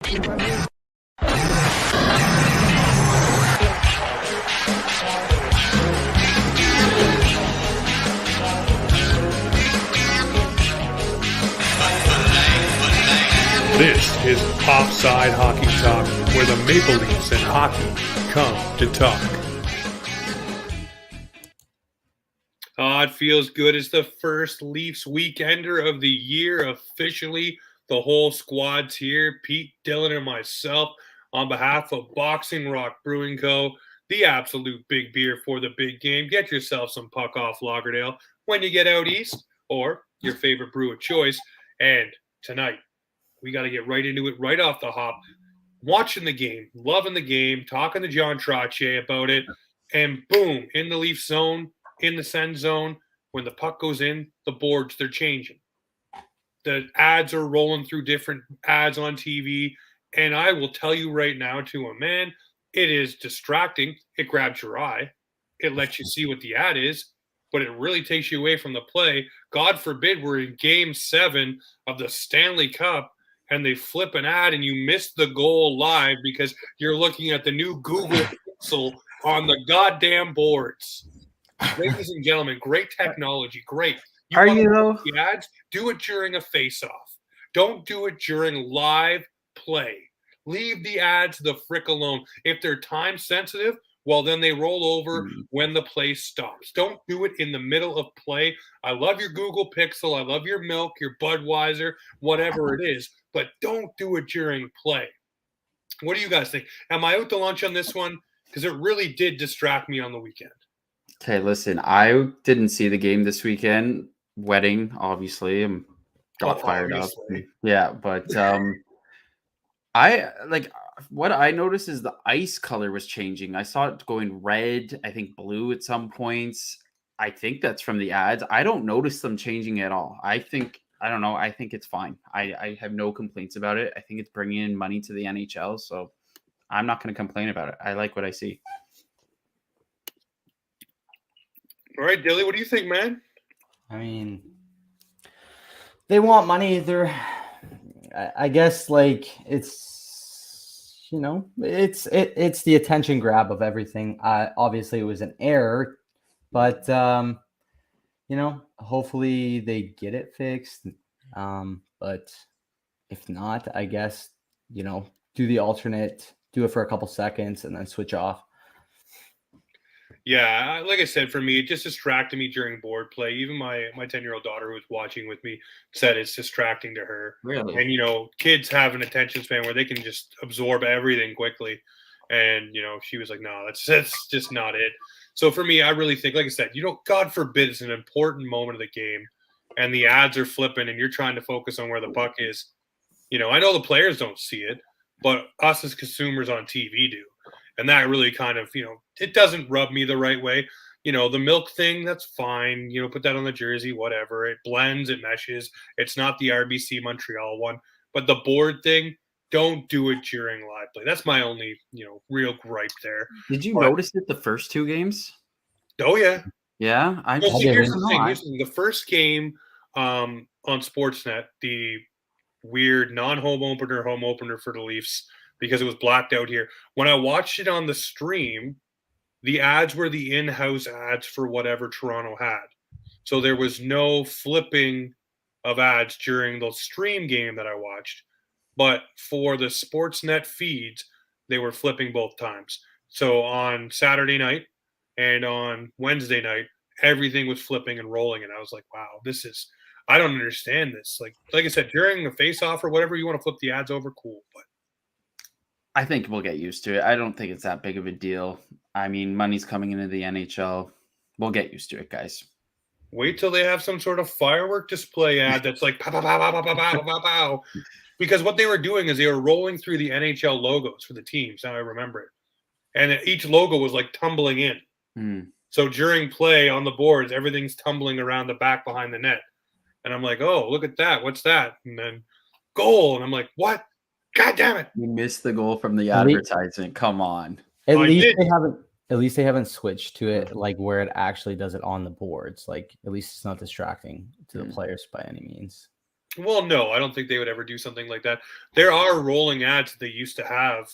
This is Offside Hockey Talk, where the Maple Leafs and hockey come to talk. Oh, it feels good. It's the first Leafs weekender of the year officially. The whole squad's here. Pete, Dylan, and myself on behalf of Boxing Rock Brewing Co., the absolute big beer for the big game. Get yourself some Puck Off Lagerdale when you get out east, or your favorite brew of choice. And tonight, we got to get right into it, right off the hop. Watching the game, loving the game, talking to John Trottier about it, and boom, in the Leaf zone, in the send zone, when the puck goes in, the boards, they're changing. The ads are rolling through different ads on TV, and I will tell you right now to a man, it is distracting. It grabs your eye. It lets you see what the ad is, but it really takes you away from the play. God forbid we're in Game 7 of the Stanley Cup, and they flip an ad and you miss the goal live because you're looking at the new Google Pixel on the goddamn boards. Ladies and gentlemen, great technology, great. Are you though? The ads, do it during a face-off. Don't do it during live play. Leave the ads the frick alone. If they're time sensitive, well, then they roll over when the play stops. Don't do it in the middle of play. I love your Google Pixel. I love your milk, your Budweiser, whatever it is, but don't do it during play. What do you guys think? Am I out to lunch on this one? Because it really did distract me on the weekend. Okay, listen, I didn't see the game this weekend. Wedding, obviously. Got fired up. Yeah, but what I noticed is the ice color was changing. I saw it going red, I think blue at some points. I think that's from the ads. I don't notice them changing at all. I think it's fine. I have no complaints about it. I think it's bringing in money to the NHL, so I'm not going to complain about it. I like what I see. All right, Dilly, what do you think, man? I mean, they want money. I guess, like, it's, it's the attention grab of everything. Obviously, it was an error, but, hopefully they get it fixed. But if not, I guess, do the alternate, do it for a couple seconds and then switch off. Yeah, like I said, for me, it just distracted me during board play. Even my 10-year-old daughter who was watching with me said it's distracting to her. Really? And, kids have an attention span where they can just absorb everything quickly. And, she was like, no, that's just not it. So for me, I really think, like I said, God forbid it's an important moment of the game and the ads are flipping and you're trying to focus on where the puck is. I know the players don't see it, but us as consumers on TV do. And that really kind of, it doesn't rub me the right way. The milk thing, that's fine. Put that on the jersey, whatever. It blends, it meshes. It's not the RBC Montreal one. But the board thing, don't do it during live play. That's my only, real gripe there. Did you notice it the first two games? Oh, yeah. Yeah? Here's the thing. The first game on Sportsnet, the weird non-home opener for the Leafs, because it was blacked out here. When I watched it on the stream, the ads were the in-house ads for whatever Toronto had. So there was no flipping of ads during the stream game that I watched. But for the Sportsnet feeds, they were flipping both times. So on Saturday night and on Wednesday night, everything was flipping and rolling. And I was like, wow, I don't understand this. Like I said, during the face-off or whatever, you want to flip the ads over, cool. But I think we'll get used to it. I don't think it's that big of a deal. I mean, money's coming into the NHL. We'll get used to it, guys. Wait till they have some sort of firework display ad that's like pow, pow, pow, pow, pow, pow, pow, pow. Because what they were doing is they were rolling through the NHL logos for the teams. Now I remember it. And each logo was like tumbling in. So during play on the boards, everything's tumbling around the back behind the net. And I'm like, oh, look at that. What's that? And then goal. And I'm like, what? God damn it! You missed the goal from the advertisement. Come on. At least they haven't switched to it like where it actually does it on the boards. Like at least it's not distracting to the players by any means. Well, no, I don't think they would ever do something like that. There are rolling ads that they used to have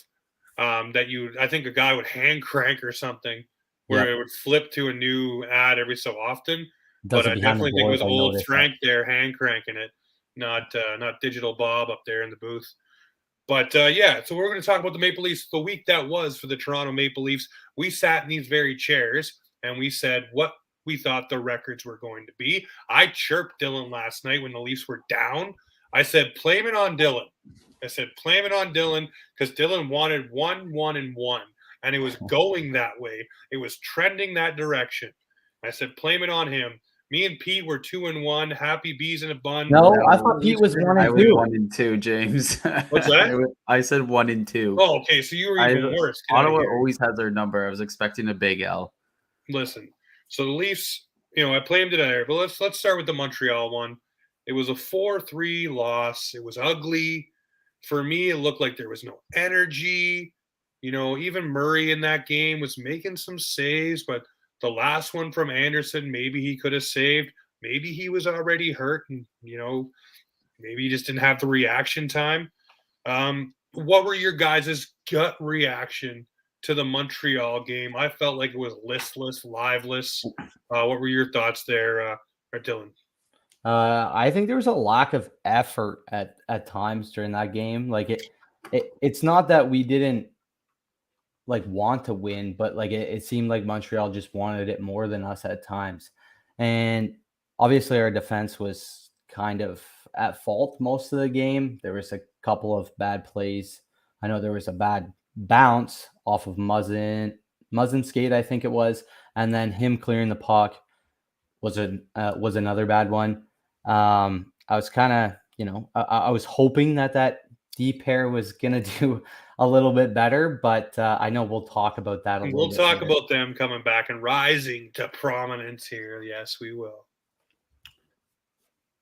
that I think a guy would hand crank or something where Yep. it would flip to a new ad every so often. Does But it I behind the definitely think it was doors. I old noticed that. Frank there hand cranking it, not Digital Bob up there in the booth. But yeah, so we're going to talk about the Maple Leafs. The week that was for the Toronto Maple Leafs, we sat in these very chairs and we said what we thought the records were going to be. I chirped Dylan last night when the Leafs were down. I said, blame it on Dylan. I said, blame it on Dylan because Dylan wanted 1-1-1, and it was going that way. It was trending that direction. I said, blame it on him. Me and Pete were 2-1, happy bees in a bun. No, I thought Pete was 1 I and was 2. 1 and 2, James. What's that? I said 1 and 2. Oh, okay. So you were even worse. Get out of Ottawa here. always has their number. I was expecting a big L. Listen, so the Leafs, I played them today, but let's start with the Montreal one. It was a 4-3 loss. It was ugly. For me, it looked like there was no energy. Even Murray in that game was making some saves, but the last one from Anderson, maybe he could have saved. Maybe he was already hurt, and maybe he just didn't have the reaction time. What were your guys' gut reaction to the Montreal game? I felt like it was listless, liveless. What were your thoughts there, Dylan? I think there was a lack of effort at times during that game. Like it's not that we didn't want to win, but it seemed like Montreal just wanted it more than us at times. And obviously our defense was kind of at fault most of the game. There was a couple of bad plays. I know there was a bad bounce off of Muzzin skate, I think it was, and then him clearing the puck was another bad one. I was kind of, I was hoping that D pair was gonna do a little bit better, but I know we'll talk about that a little We'll bit talk later. about them coming back and rising to prominence here. Yes, we will.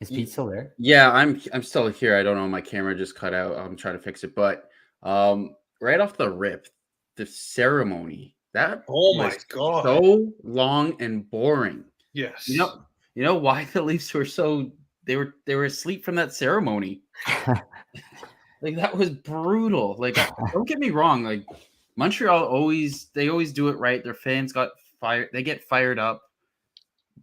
Is Pete still there? Yeah, I'm still here. I don't know. My camera just cut out. I'm trying to fix it. But right off the rip, the ceremony that Oh my was God. so long and boring. Yes. You know why the Leafs were they were asleep from that ceremony. Like that was brutal. Like don't get me wrong. Like Montreal always do it right. Their fans got fired. They get fired up.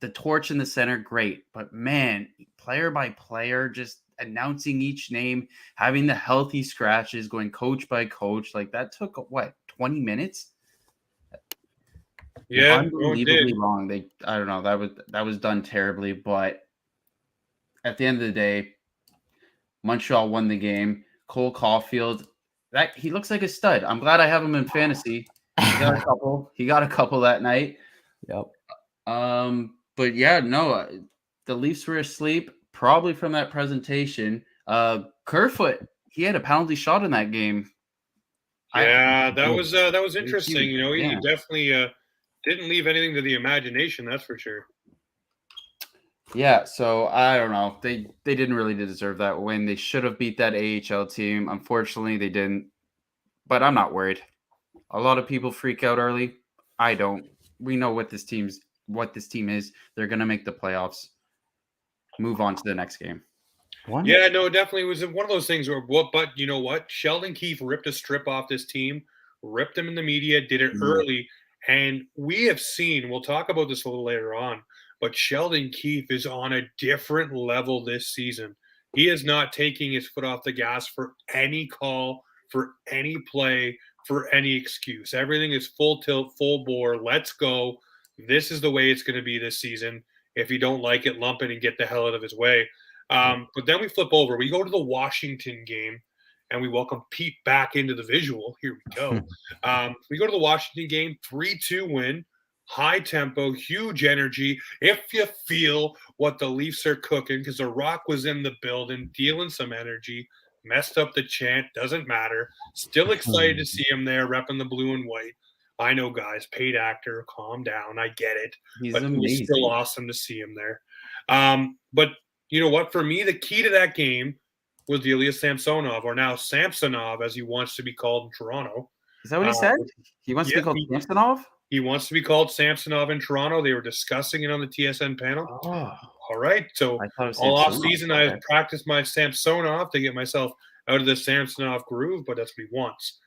The torch in the center, great. But man, player by player, just announcing each name, having the healthy scratches, going coach by coach, like that took 20 minutes? Yeah, unbelievably long. I don't know. That was done terribly, but at the end of the day, Montreal won the game. Cole Caulfield, he looks like a stud. I'm glad I have him in fantasy. He got a couple that night. Yep. But yeah, no, the Leafs were asleep probably from that presentation. Kerfoot, he had a penalty shot in that game. Yeah, that was interesting. He Yeah. definitely didn't leave anything to the imagination. That's for sure. Yeah, so I don't know. They didn't really deserve that win. They should have beat that AHL team. Unfortunately, they didn't. But I'm not worried. A lot of people freak out early. I don't. We know what this team is. They're gonna make the playoffs. Move on to the next game. Yeah, no, it definitely was one of those things where but you know what? Sheldon Keefe ripped a strip off this team, ripped them in the media, did it early. And we have seen, we'll talk about this a little later on, but Sheldon Keefe is on a different level this season. He is not taking his foot off the gas for any call, for any play, for any excuse. Everything is full tilt, full bore. Let's go. This is the way it's going to be this season. If you don't like it, lump it and get the hell out of his way. But then we flip over. We go to the Washington game, and we welcome Pete back into the visual. Here we go. We go to the Washington game, 3-2 win, high tempo, huge energy. If you feel what the Leafs are cooking, because The Rock was in the building, dealing some energy, messed up the chant, doesn't matter. Still excited to see him there, repping the blue and white. I know, guys, paid actor, calm down. I get it. But it was still awesome to see him there. But you know what? For me, the key to that game was Ilya Samsonov, or now Samsonov, as he wants to be called in Toronto. Is that what he said? He wants to be called Samsonov? He wants to be called Samsonov in Toronto. They were discussing it on the TSN panel. All right. So I thought it was all off Samsonov. season, Okay. I've practiced my Samsonov to get myself out of the Samsonov groove, but that's what he wants.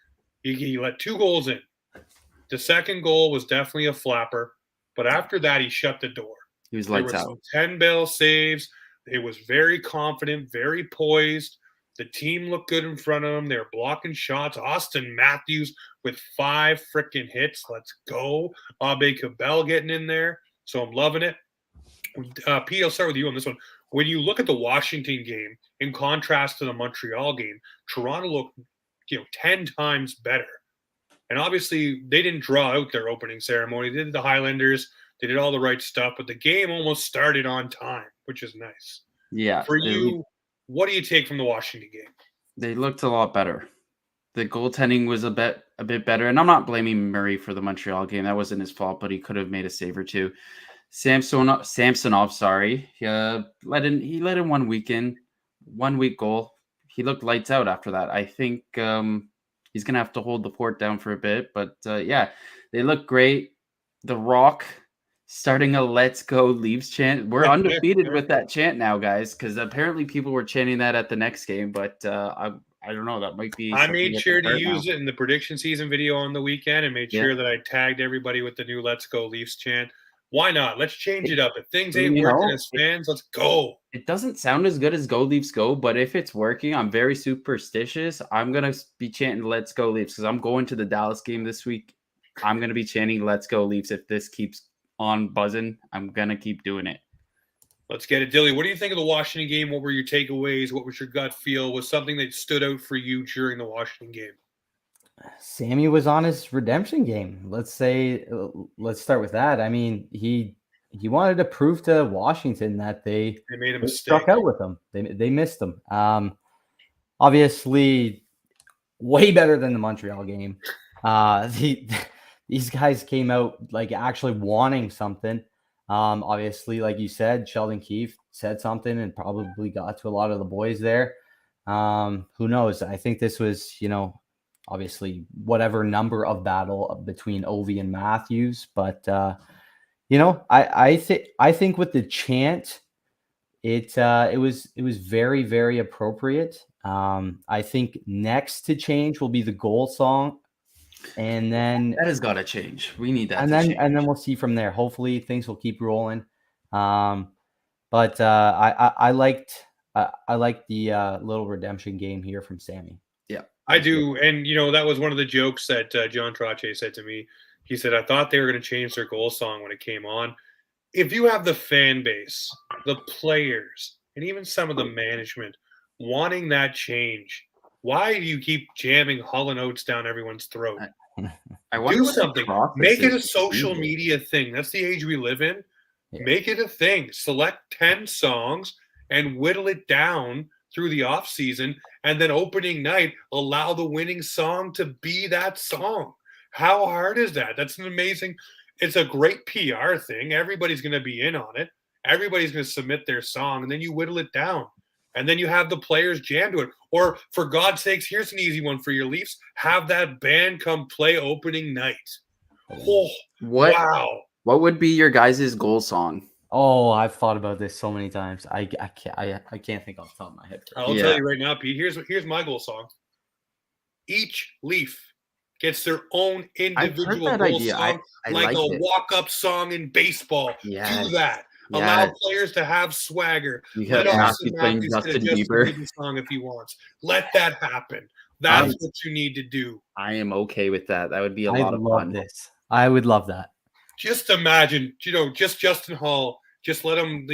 He let 2 goals in. The second goal was definitely a flapper, but after that, he shut the door. He was There lights were out. some 10-bell saves. It was very confident, very poised. The team looked good in front of him. They were blocking shots. Austin Matthews with 5 freaking hits. Let's go. Abe Cabell getting in there. So I'm loving it. Pete, I'll start with you on this one. When you look at the Washington game, in contrast to the Montreal game, Toronto looked, 10 times better. And obviously, they didn't draw out their opening ceremony. They did the Highlanders. They did all the right stuff, but the game almost started on time, which is nice. Yeah. For you, what do you take from the Washington game? They looked a lot better. The goaltending was a bit better, and I'm not blaming Murray for the Montreal game. That wasn't his fault, but he could have made a save or two. Samsonov, sorry, he let in 1 week goal. He looked lights out after that. I think he's gonna have to hold the fort down for a bit, but yeah, they look great. The Rock starting a "Let's Go Leafs" chant. We're undefeated with that chant now, guys, because apparently people were chanting that at the next game, but I don't know. That might be. I made sure to use it in the prediction season video on the weekend and made sure that I tagged everybody with the new "Let's Go Leafs" chant. Why not? Let's change it up. If things ain't working as fans, let's go. It doesn't sound as good as "Go Leafs Go," but if it's working, I'm very superstitious. I'm going to be chanting "Let's Go Leafs" because I'm going to the Dallas game this week. I'm going to be chanting "Let's Go Leafs." If this keeps on buzzing, I'm going to keep doing it. Let's get it. Dilly, what do you think of the Washington game? What were your takeaways? What was your gut feel? Was something that stood out for you during the Washington game? Sammy was on his redemption game. Let's start with that. I mean, he wanted to prove to Washington that they made a mistake. Struck out with him. They missed him. Obviously, way better than the Montreal game. These guys came out like actually wanting something. Obviously, like you said, Sheldon Keefe said something and probably got to a lot of the boys there. Who knows? I think this was, obviously whatever number of battle between Ovi and Matthews, but I think with the chant, it was very, very appropriate. I think next to change will be the goal song. And then that has got to change. We need that. And then we'll see from there. Hopefully things will keep rolling. But I liked the little redemption game here from Sammy. Yeah, I do. And that was one of the jokes that John Trottier said to me. He said, I thought they were going to change their goal song when it came on. If you have the fan base, the players, and even some of the management wanting that change, why do you keep jamming Hall & Oates down everyone's throat? I wonder do something. Make it a social media media thing. That's the age we live in. Yeah. Make it a thing. Select 10 songs and whittle it down through the off season, and then opening night, allow the winning song to be that song. How hard is that? That's an amazing. It's a great PR thing. Everybody's going to be in on it. Everybody's going to submit their song, and then you whittle it down. And then you have the players jam to it. Or, for God's sakes, here's an easy one for your Leafs. Have that band come play opening night. Oh, wow. What would be your guys' goal song? Oh, I've thought about this so many times. I can't think off the top of my head. I'll tell you right now, Pete. Here's my goal song. Each Leaf gets their own individual goal song, like a walk-up song in baseball. Yes. Do that. Allow players to have swagger. Let Austin Matthews get a Justin Bieber song if he wants. Let that happen. That's what you need to do. I am okay with that. That would be a lot of fun. I would love that. Just imagine, just Justin Hall. Just let him,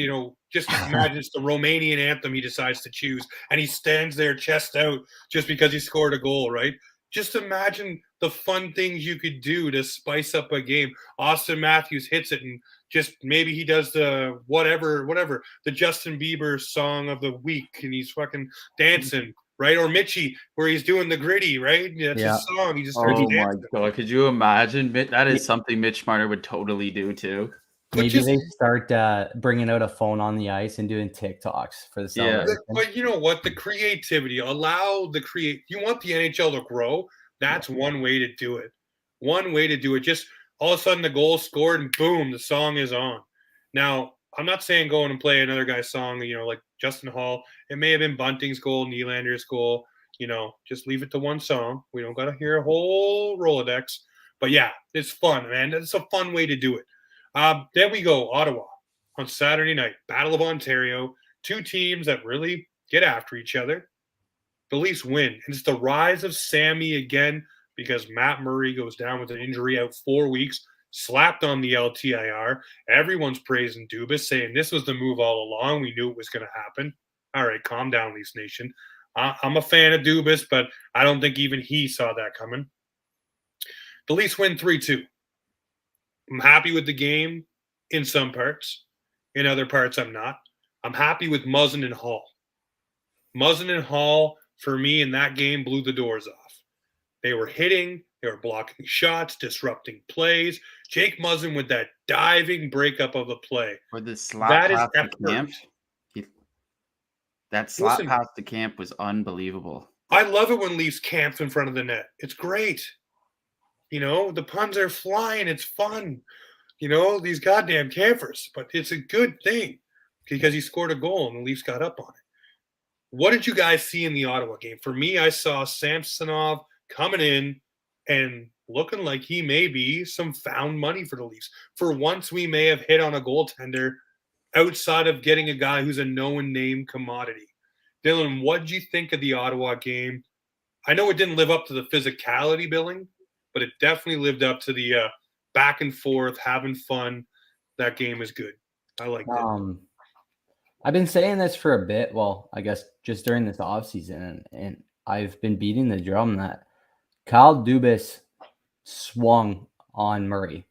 just imagine it's the Romanian anthem he decides to choose, and he stands there chest out just because he scored a goal, right? Just imagine the fun things you could do to spice up a game. Austin Matthews hits it, and just maybe he does the whatever, the Justin Bieber song of the week, and he's fucking dancing, right? Or Mitchie, where he's doing the gritty, right? That's his song. He just starts dancing. My God, could you imagine? That is something Mitch Marner would totally do too. Maybe they start bringing out a phone on the ice and doing TikToks for the celebration. But you know what? The creativity, you want the NHL to grow. That's one way to do it. One way to do it. Just all of a sudden the goal scored and boom, the song is on. Now, I'm not saying go in and play another guy's song, like Justin Hall. It may have been Bunting's goal, Nylander's goal. Just leave it to one song. We don't got to hear a whole Rolodex. But yeah, it's fun, man. It's a fun way to do it. Then we go Ottawa on Saturday night, Battle of Ontario. Two teams that really get after each other. The Leafs win. And it's the rise of Sammy again because Matt Murray goes down with an injury out 4 weeks, slapped on the LTIR. Everyone's praising Dubas, saying this was the move all along. We knew it was going to happen. All right, calm down, Leafs Nation. I'm a fan of Dubas, but I don't think even he saw that coming. The Leafs win 3-2. I'm happy with the game in some parts. In other parts, I'm not. I'm happy with Muzzin and Hall. Muzzin and Hall, for me, in that game, blew the doors off. They were hitting. They were blocking shots, disrupting plays. Jake Muzzin with that diving breakup of a play. Or the slap That is past the effort. camp. That slap Listen. past the camp was unbelievable. I love it when Leafs camp in front of the net. It's great. The puns are flying. It's fun. These goddamn campers. But it's a good thing because he scored a goal and the Leafs got up on it. What did you guys see in the Ottawa game? For me, I saw Samsonov coming in and looking like he may be some found money for the Leafs. For once, we may have hit on a goaltender outside of getting a guy who's a known name commodity. Dylan, what did you think of the Ottawa game? I know it didn't live up to the physicality billing, but it definitely lived up to the back and forth, having fun. That game is good. I like it. I've been saying this for a bit. Well, I guess just during this offseason, and I've been beating the drum that Kyle Dubas swung on Murray,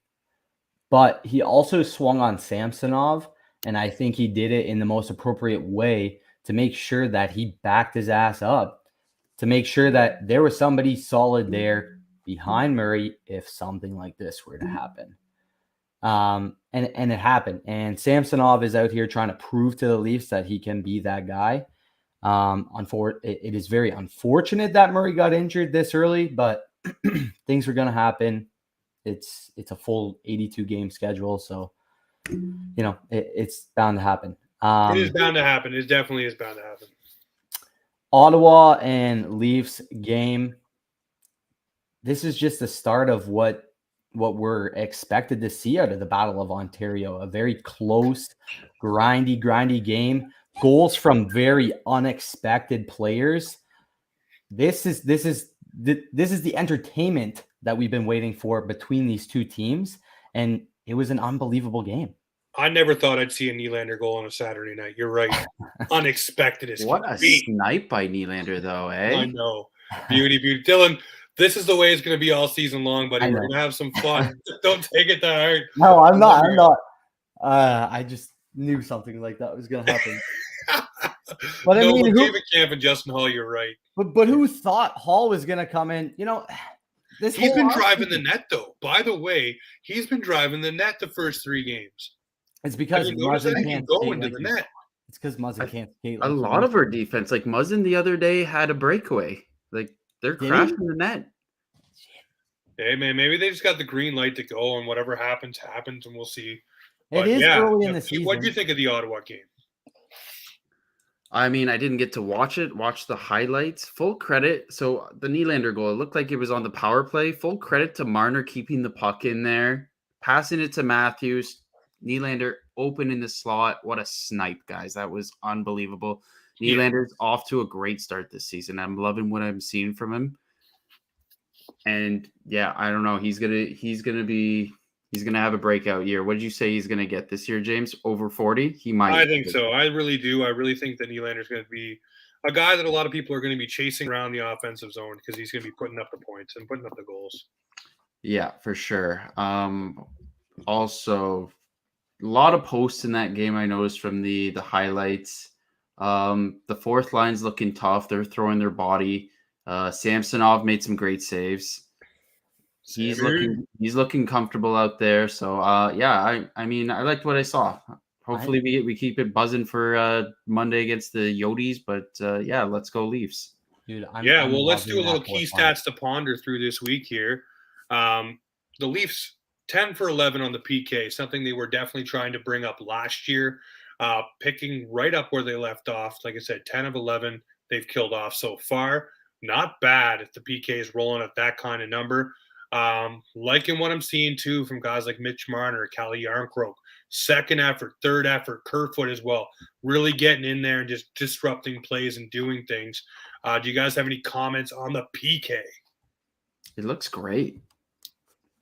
but he also swung on Samsonov, and I think he did it in the most appropriate way to make sure that he backed his ass up, to make sure that there was somebody solid there behind Murray if something like this were to happen. And it happened. And Samsonov is out here trying to prove to the Leafs that he can be that guy. It is very unfortunate that Murray got injured this early, but things were going to happen. It's a full 82 game schedule, so it's bound to happen. It is bound to happen. It definitely is bound to happen. Ottawa and Leafs game. This is just the start of what we're expected to see out of the Battle of Ontario. A very close, grindy game. Goals from very unexpected players. This is the entertainment that we've been waiting for between these two teams, and it was an unbelievable game. I never thought I'd see a Nylander goal on a Saturday night. You're right. Unexpected as What a be. snipe by Nylander, though, eh? I know. Beauty. Dylan, this is the way it's going to be all season long, buddy. We're going to have some fun. Don't take it that hard. No, I'm not. I just knew something like that was going to happen. But I mean, David Camp and Justin Hall, you're right. But who thought Hall was going to come in? He's been driving the net, though. By the way, he's been driving the net the first 3 games. It's because Muzzin can't go into the net. It's because Muzzin can't skate. A lot of our defense, like Muzzin the other day, had a breakaway. Like they're crashing the net. Hey man, maybe they just got the green light to go, and whatever happens, and we'll see. It is early in the season. What do you think of the Ottawa game? I mean, I didn't get to watch the highlights. Full credit. So the Nylander goal, it looked like it was on the power play. Full credit to Marner keeping the puck in there, passing it to Matthews. Nylander open in the slot. What a snipe, guys. That was unbelievable. Nylander's off to a great start this season. I'm loving what I'm seeing from him. And yeah, I don't know. He's gonna have a breakout year. What did you say he's gonna get this year, James? Over 40? He might. I think so. I really do. I really think that Nylander's going to be a guy that a lot of people are going to be chasing around the offensive zone because he's going to be putting up the points and putting up the goals. Yeah, for sure. Also, a lot of posts in that game I noticed from the highlights. The fourth line's looking tough. They're throwing their body. Samsonov made some great saves. He's looking comfortable out there. So yeah, I mean I liked what I saw. Hopefully we keep it buzzing for Monday against the Yodis, but yeah, let's go Leafs. Dude, let's do a little key stats to ponder through this week here. The Leafs 10 for 11 on the PK, something they were definitely trying to bring up last year, picking right up where they left off. Like I said, 10 of 11 they've killed off so far. Not bad if the PK is rolling at that kind of number. Liking what I'm seeing too from guys like Mitch Marner, Callie Yarncroke. Second effort, third effort, Kerfoot as well. Really getting in there and just disrupting plays and doing things. Do you guys have any comments on the PK? It looks great.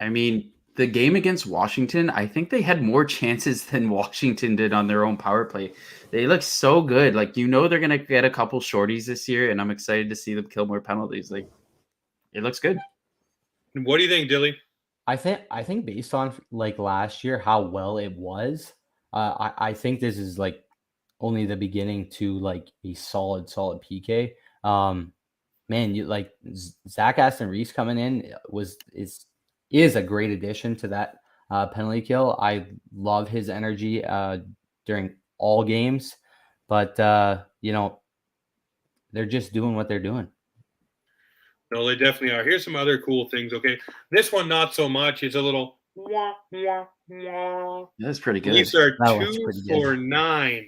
I mean, the game against Washington, I think they had more chances than Washington did on their own power play. They look so good. Like, they're going to get a couple shorties this year, and I'm excited to see them kill more penalties. Like, it looks good. What do you think, Dilly? I think based on like last year, how well it was, I think this is like only the beginning to like a solid PK. Man, you like Zach Aston Reese coming in is a great addition to that penalty kill. I love his energy during all games, but they're just doing what they're doing. No, they definitely are. Here's some other cool things. Okay, this one not so much. It's a little wah, wah, wah. That's pretty good. Leafs are That was 2 pretty for good. 9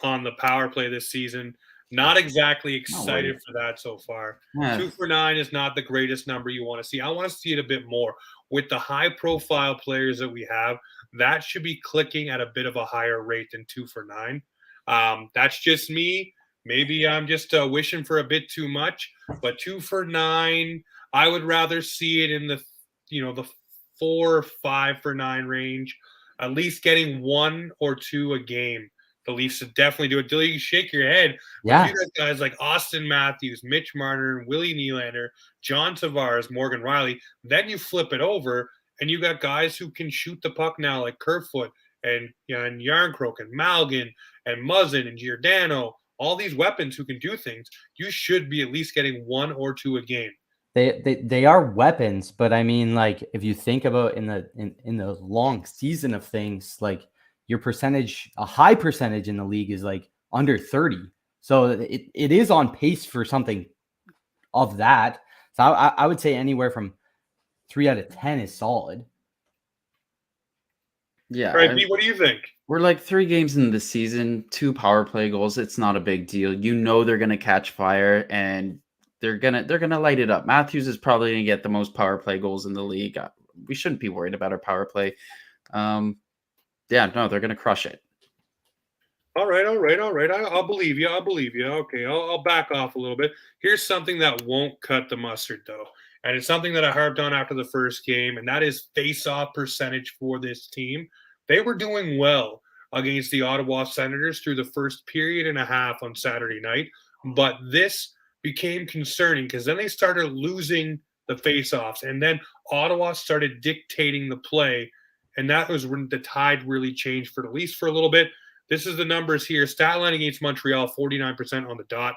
on the power play this season. Not exactly excited for that so far. Yeah. 2 for 9 is not the greatest number you want to see. I want to see it a bit more. With the high-profile players that we have, that should be clicking at a bit of a higher rate than 2 for 9. That's just me. Maybe I'm just wishing for a bit too much, but 2 for 9, I would rather see it in the 4 or 5 for 9 range, at least getting 1 or 2 a game. The Leafs should definitely do it. Dilly, you shake your head. Yeah. You got guys like Austin Matthews, Mitch Marner, Willie Nylander, John Tavares, Morgan Riley. Then you flip it over, and you got guys who can shoot the puck now, like Kerfoot and Yarncroke and Malgin and Muzzin and Giordano. All these weapons who can do things. You should be at least getting 1 or 2 a game. They are weapons, but I mean, like, if you think about in the long season of things, like your percentage, a high percentage in the league is like under 30. So it is on pace for something of that. So I would say anywhere from 3 out of 10 is solid. Yeah. All right, Pete, what do you think? We're like 3 games into the season, 2 power play goals. It's not a big deal. They're going to catch fire and they're going to light it up. Matthews is probably going to get the most power play goals in the league. We shouldn't be worried about our power play. They're going to crush it. All right. I'll believe you. Okay, I'll back off a little bit. Here's something that won't cut the mustard, though. And it's something that I harped on after the first game, and that is face-off percentage for this team. They were doing well against the Ottawa Senators through the first period and a half on Saturday night, but this became concerning because then they started losing the face-offs, and then Ottawa started dictating the play, and that was when the tide really changed for at least for a little bit. This is the numbers here. Stat line against Montreal, 49% on the dot.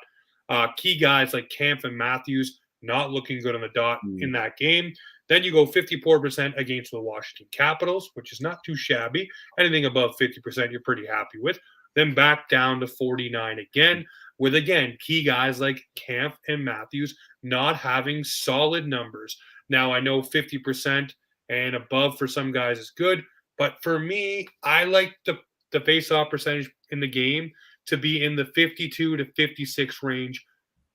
Key guys like Kampf and Matthews not looking good on the dot in that game. Then you go 54% against the Washington Capitals, which is not too shabby. Anything above 50% you're pretty happy with. Then back down to 49 again, with, again, key guys like Kampf and Matthews not having solid numbers. Now, I know 50% and above for some guys is good, but for me, I like the face-off percentage in the game to be in the 52 to 56 range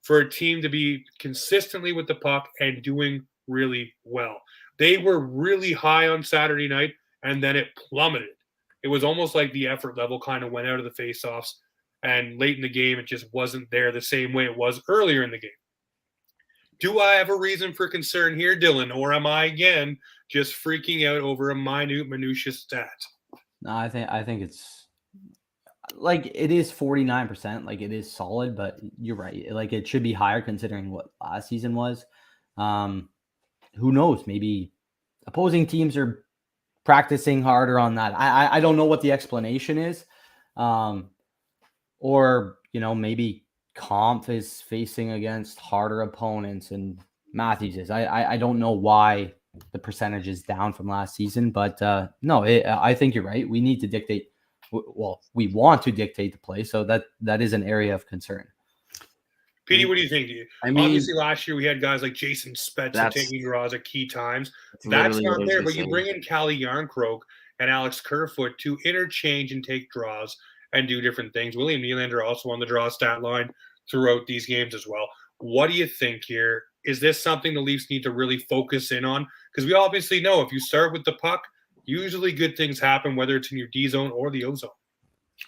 for a team to be consistently with the puck and doing really well. They were really high on Saturday night, and then it plummeted. It was almost like the effort level kind of went out of the faceoffs, and late in the game, it just wasn't there the same way it was earlier in the game. Do I have a reason for concern here, Dylan, or am I, again, just freaking out over a minutia stat? No, I think it's like it is 49%. Like it is solid, but you're right. Like it should be higher considering what last season was. Who knows? Maybe opposing teams are practicing harder on that. I don't know what the explanation is. Or, maybe Kampf is facing against harder opponents and Matthews is. I don't know why the percentage is down from last season, but no, I think you're right. We need to dictate. Well, we want to dictate the play, so that is an area of concern. Petey, what do you think? I mean, Obviously, last year we had guys like Jason Spezza That's- taking draws at key times. that's That's literally what I not was there, gonna but you say. bring in Callie Yarncroke and Alex Kerfoot to interchange and take draws and do different things. William Nylander also on the draw stat line throughout these games as well. What do you think here? Is this something the Leafs need to really focus in on? Because we obviously know if you start with the puck, usually good things happen, whether it's in your D zone or the O zone.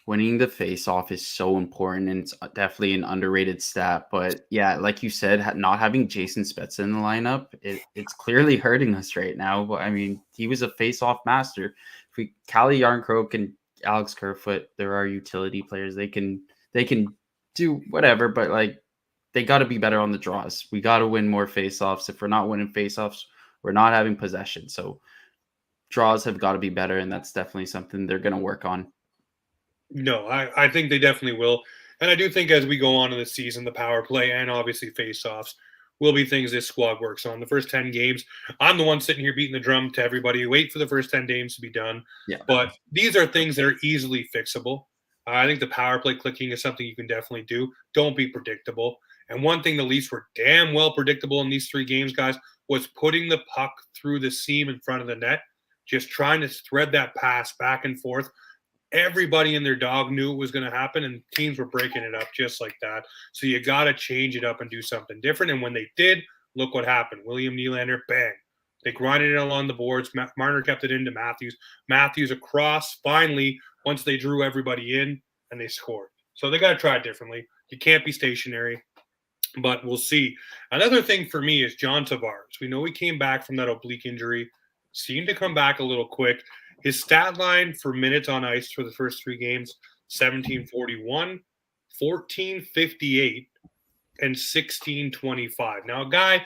Winning the face-off is so important, and it's definitely an underrated stat. But yeah, like you said, not having Jason Spezza in the lineup, it's clearly hurting us right now. But I mean, he was a face-off master. If we Callie Yarncroke and Alex Kerfoot, there are utility players. They can do whatever, but like they got to be better on the draws. We got to win more face-offs. If we're not winning face-offs, we're not having possession. So draws have got to be better, and that's definitely something they're going to work on. No, I think they definitely will. And I do think as we go on in the season, the power play and obviously face-offs will be things this squad works on. The first 10 games, I'm the one sitting here beating the drum to everybody. Wait for the first 10 games to be done. Yeah. But these are things that are easily fixable. I think the power play clicking is something you can definitely do. Don't be predictable. And one thing the Leafs were damn well predictable in these 3 games, guys, was putting the puck through the seam in front of the net, just trying to thread that pass back and forth. Everybody and their dog knew it was going to happen, and teams were breaking it up just like that. So you got to change it up and do something different. And when they did, look what happened. William Nylander, bang. They grinded it along the boards. Marner kept it into Matthews. Matthews across, finally, once they drew everybody in, and they scored. So they got to try it differently. You can't be stationary, but we'll see. Another thing for me is John Tavares. We know he came back from that oblique injury, seemed to come back a little quick. His stat line for minutes on ice for the first 3 games, 1741, 1458, and 1625. Now, a guy,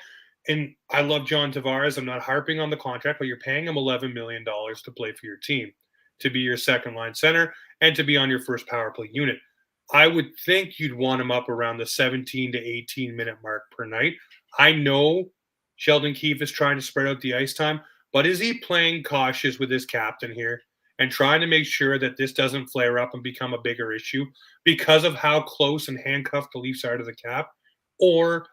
and I love John Tavares. I'm not harping on the contract, but you're paying him $11 million to play for your team, to be your second-line center, and to be on your first power play unit. I would think you'd want him up around the 17 to 18-minute mark per night. I know Sheldon Keefe is trying to spread out the ice time, but is he playing cautious with his captain here and trying to make sure that this doesn't flare up and become a bigger issue because of how close and handcuffed the Leafs are to the cap? Or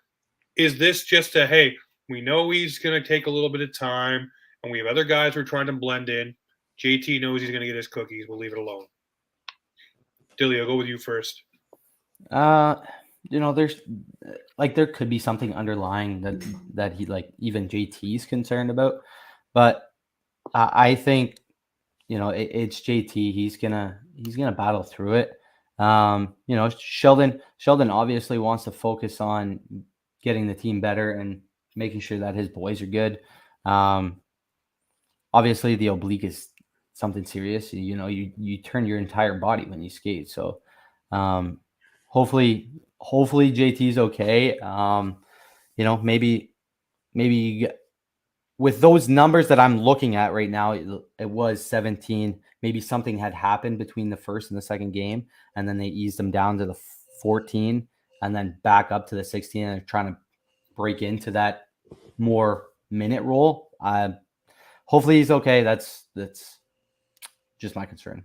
is this just a, hey, we know he's going to take a little bit of time and we have other guys we're trying to blend in. JT knows he's going to get his cookies. We'll leave it alone. Dilly, I'll go with you first. There's like there could be something underlying that he like even JT's concerned about. But I think, it's JT. He's gonna battle through it. Sheldon obviously wants to focus on getting the team better and making sure that his boys are good. Obviously, the oblique is something serious. You turn your entire body when you skate. So hopefully JT's okay. Maybe you get, with those numbers that I'm looking at right now, it was 17. Maybe something had happened between the first and the second game, and then they eased them down to the 14 and then back up to the 16 and trying to break into that more minute role. Hopefully he's okay. That's just my concern.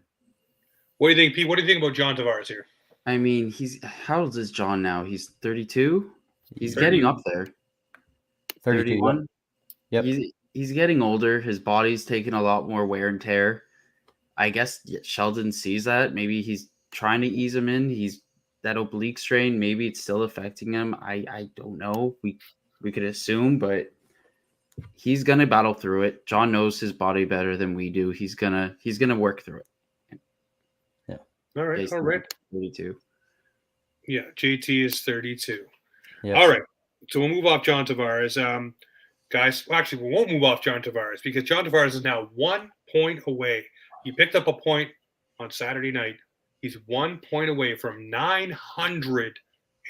What do you think, Pete? What do you think about John Tavares here? I mean, how old is John now? He's 32. He's 30. getting up there. 31. Yep. He's getting older. His body's taking a lot more wear and tear. I guess Sheldon sees that. Maybe he's trying to ease him in. He's that oblique strain. Maybe it's still affecting him. I don't know. We could assume, but he's gonna battle through it. John knows his body better than we do. He's gonna work through it. Yeah. All right. 32. Yeah, JT is 32. Yeah. All right. So we'll move off John Tavares. Guys, actually, we won't move off John Tavares because John Tavares is now 1 point away. He picked up a point on Saturday night. He's 1 point away from 900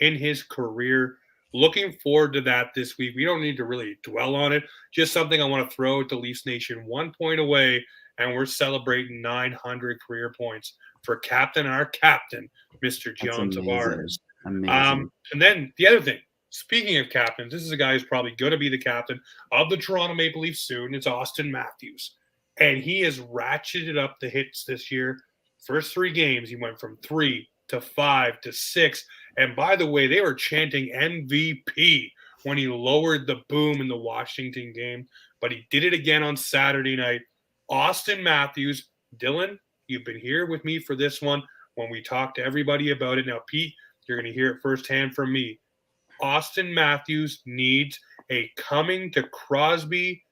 in his career. Looking forward to that this week. We don't need to really dwell on it. Just something I want to throw at the Leafs Nation. 1 point away, and we're celebrating 900 career points for our captain, Mr. John Tavares. Amazing. And then the other thing, speaking of captains, this is a guy who's probably going to be the captain of the Toronto Maple Leafs soon. It's Austin Matthews. And he has ratcheted up the hits this year. First 3 games, he went from 3 to 5 to 6. And by the way, they were chanting MVP when he lowered the boom in the Washington game, but he did it again on Saturday night. Austin Matthews, Dylan, you've been here with me for this one when we talked to everybody about it. Now, Pete, you're going to hear it firsthand from me. Austin Matthews needs a coming to Crosby,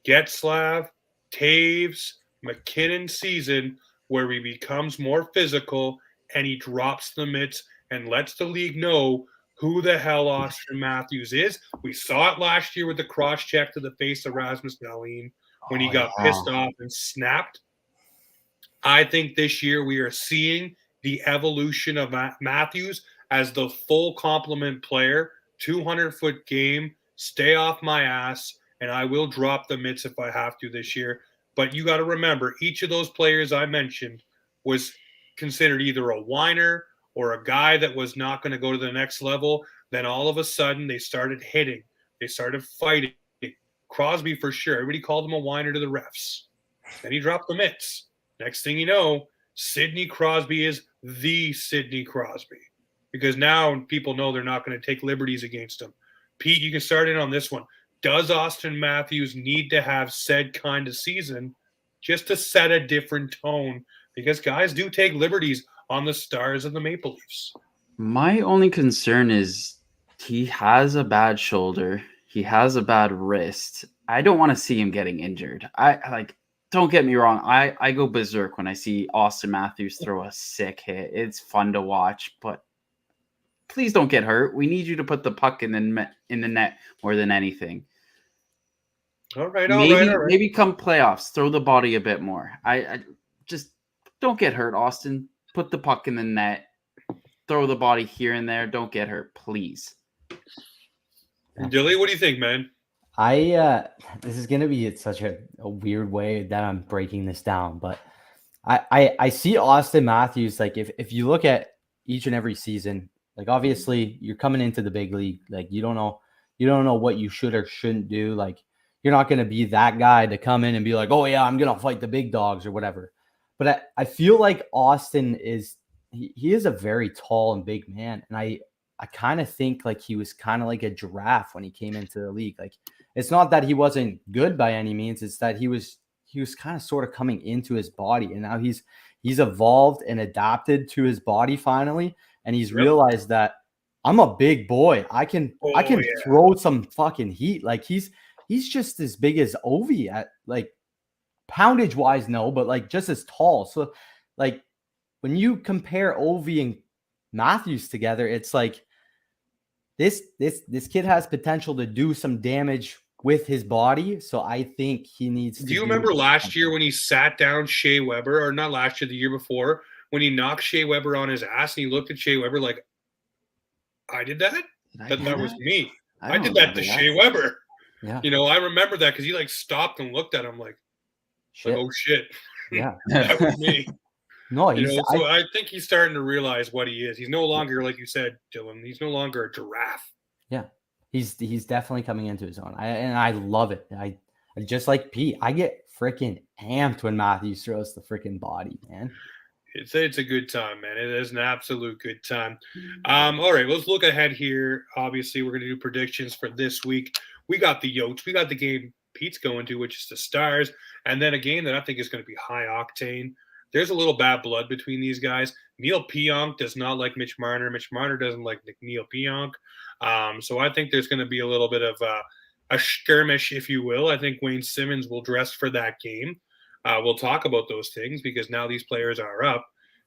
Getzlaf, Taves, McKinnon season where he becomes more physical and he drops the mitts and lets the league know who the hell Austin Matthews is. We saw it last year with the cross check to the face of Rasmus Dahlin when he got pissed off and snapped. I think this year we are seeing the evolution of Matthews as the full complement player, 200-foot game, stay off my ass, and I will drop the mitts if I have to this year. But you got to remember, each of those players I mentioned was considered either a whiner or a guy that was not going to go to the next level. Then all of a sudden they started hitting. They started fighting. Crosby for sure. Everybody called him a whiner to the refs. Then he dropped the mitts. Next thing you know, Sidney Crosby is the Sidney Crosby. Because now people know they're not going to take liberties against him. Pete, you can start in on this one. Does Austin Matthews need to have said kind of season just to set a different tone? Because guys do take liberties on the stars of the Maple Leafs. My only concern is he has a bad shoulder. He has a bad wrist. I don't want to see him getting injured. Don't get me wrong. I go berserk when I see Austin Matthews throw a sick hit. It's fun to watch, but please don't get hurt. We need you to put the puck in the net more than anything. All right. Maybe come playoffs, throw the body a bit more. I just don't get hurt, Austin. Put the puck in the net. Throw the body here and there. Don't get hurt, please. Dilly, what do you think, man? This is gonna be such a weird way that I'm breaking this down, but I see Austin Matthews, like if you look at each and every season, like obviously you're coming into the big league, like you don't know what you should or shouldn't do. Like you're not gonna be that guy to come in and be like, oh yeah, I'm gonna fight the big dogs or whatever. But I feel like Austin is he is a very tall and big man, and I kind of think like he was kind of like a giraffe when he came into the league. Like it's not that he wasn't good by any means, it's that he was kind of sort of coming into his body, and now he's evolved and adapted to his body finally, and he's realized that I'm a big boy. I can throw some fucking heat. Like he's just as big as Ovi at like poundage wise, no, but like just as tall. So like when you compare Ovi and Matthews together, it's like this kid has potential to do some damage with his body. So I think he needs to. Do you remember last year when he sat down Shea Weber, or not last year, the year before, when he knocked Shea Weber on his ass and he looked at Shea Weber like, I did that? That was me. I did that to Shea Weber. Yeah. You know, I remember that because he like stopped and looked at him like oh shit. Yeah. That was me. No, so I think he's starting to realize what he is. He's no longer, like you said, Dylan, he's no longer a giraffe. Yeah. He's definitely coming into his own. I love it. I just like Pete. I get freaking amped when Matthews throws the freaking body, man. It's a good time, man. It is an absolute good time. All right, let's look ahead here. Obviously, we're going to do predictions for this week. We got the Yotes. We got the game Pete's going to, which is the Stars. And then a game that I think is going to be high octane. There's a little bad blood between these guys. Neil Pionk does not like Mitch Marner. Mitch Marner doesn't like Neil Pionk. So I think there's going to be a little bit of a skirmish, if you will. I think Wayne Simmons will dress for that game. We'll talk about those things because now these players are up.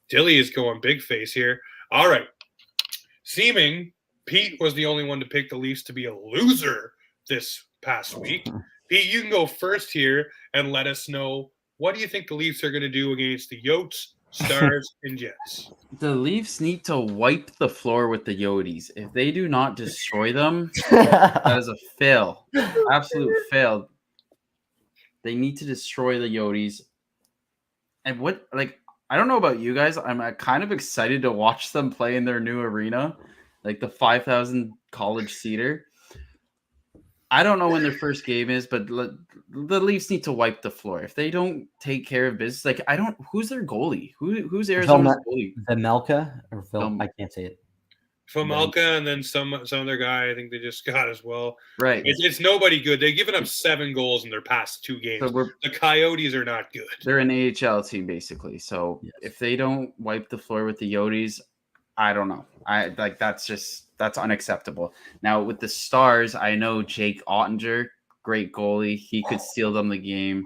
Dilly is going big face here. All right. Seeming Pete was the only one to pick the Leafs to be a loser this past week. Pete, you can go first here and let us know, what do you think the Leafs are going to do against the Yotes, Stars, and Jets? The Leafs need to wipe the floor with the Yotes. If they do not destroy them, that is a fail. Absolute fail. They need to destroy the Yotes. And I don't know about you guys. I'm kind of excited to watch them play in their new arena, like the 5,000 college seater. I don't know when their first game is, but the Leafs need to wipe the floor. If they don't take care of business, who's their goalie? Who's Arizona's goalie? Vejmelka or Phil? I can't say it. Famalka and then some other guy I think they just got as well. Right. It's nobody good. They've given up 7 goals in their past 2 games. So The Coyotes are not good. they're an AHL team basically. So Yes. if they don't wipe the floor with the Yotes, I don't know. That's unacceptable. Now with the Stars, I know Jake Ottinger, great goalie. He could steal them the game.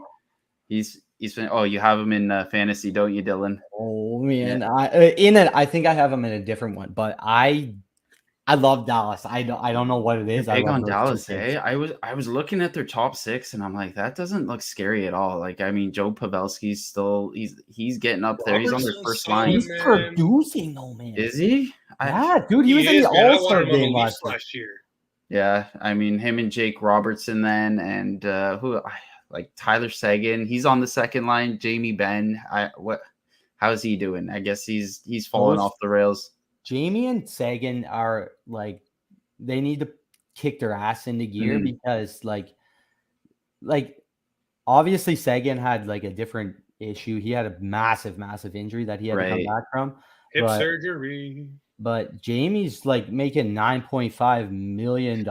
He's been. Oh, you have him in fantasy, don't you, Dylan? Oh man, I think I have him in a different one, but I love Dallas. I don't know what it is. I Big love on those two Dallas, kids. I was looking at their top 6 and I'm like, that doesn't look scary at all. Like, I mean, Joe Pavelski's still he's getting up there. He's on their Robertson's first solid, line. He's man. producing though, man. Is he? Yeah, dude, he was in is, the man. I All-Star wanted him on the game Leafs last year. last year. Yeah, I mean, him and Jake Robertson then, and like Tyler Seguin. He's on the second line. Jamie Benn. How's he doing? I guess he's falling Those- off the rails. Jamie and Sagan are like, they need to kick their ass into gear Mhm. because like obviously Sagan had like a different issue. He had a massive injury that he had to come Right. back from. Hip But- surgery. But Jamie's like making $9.5 million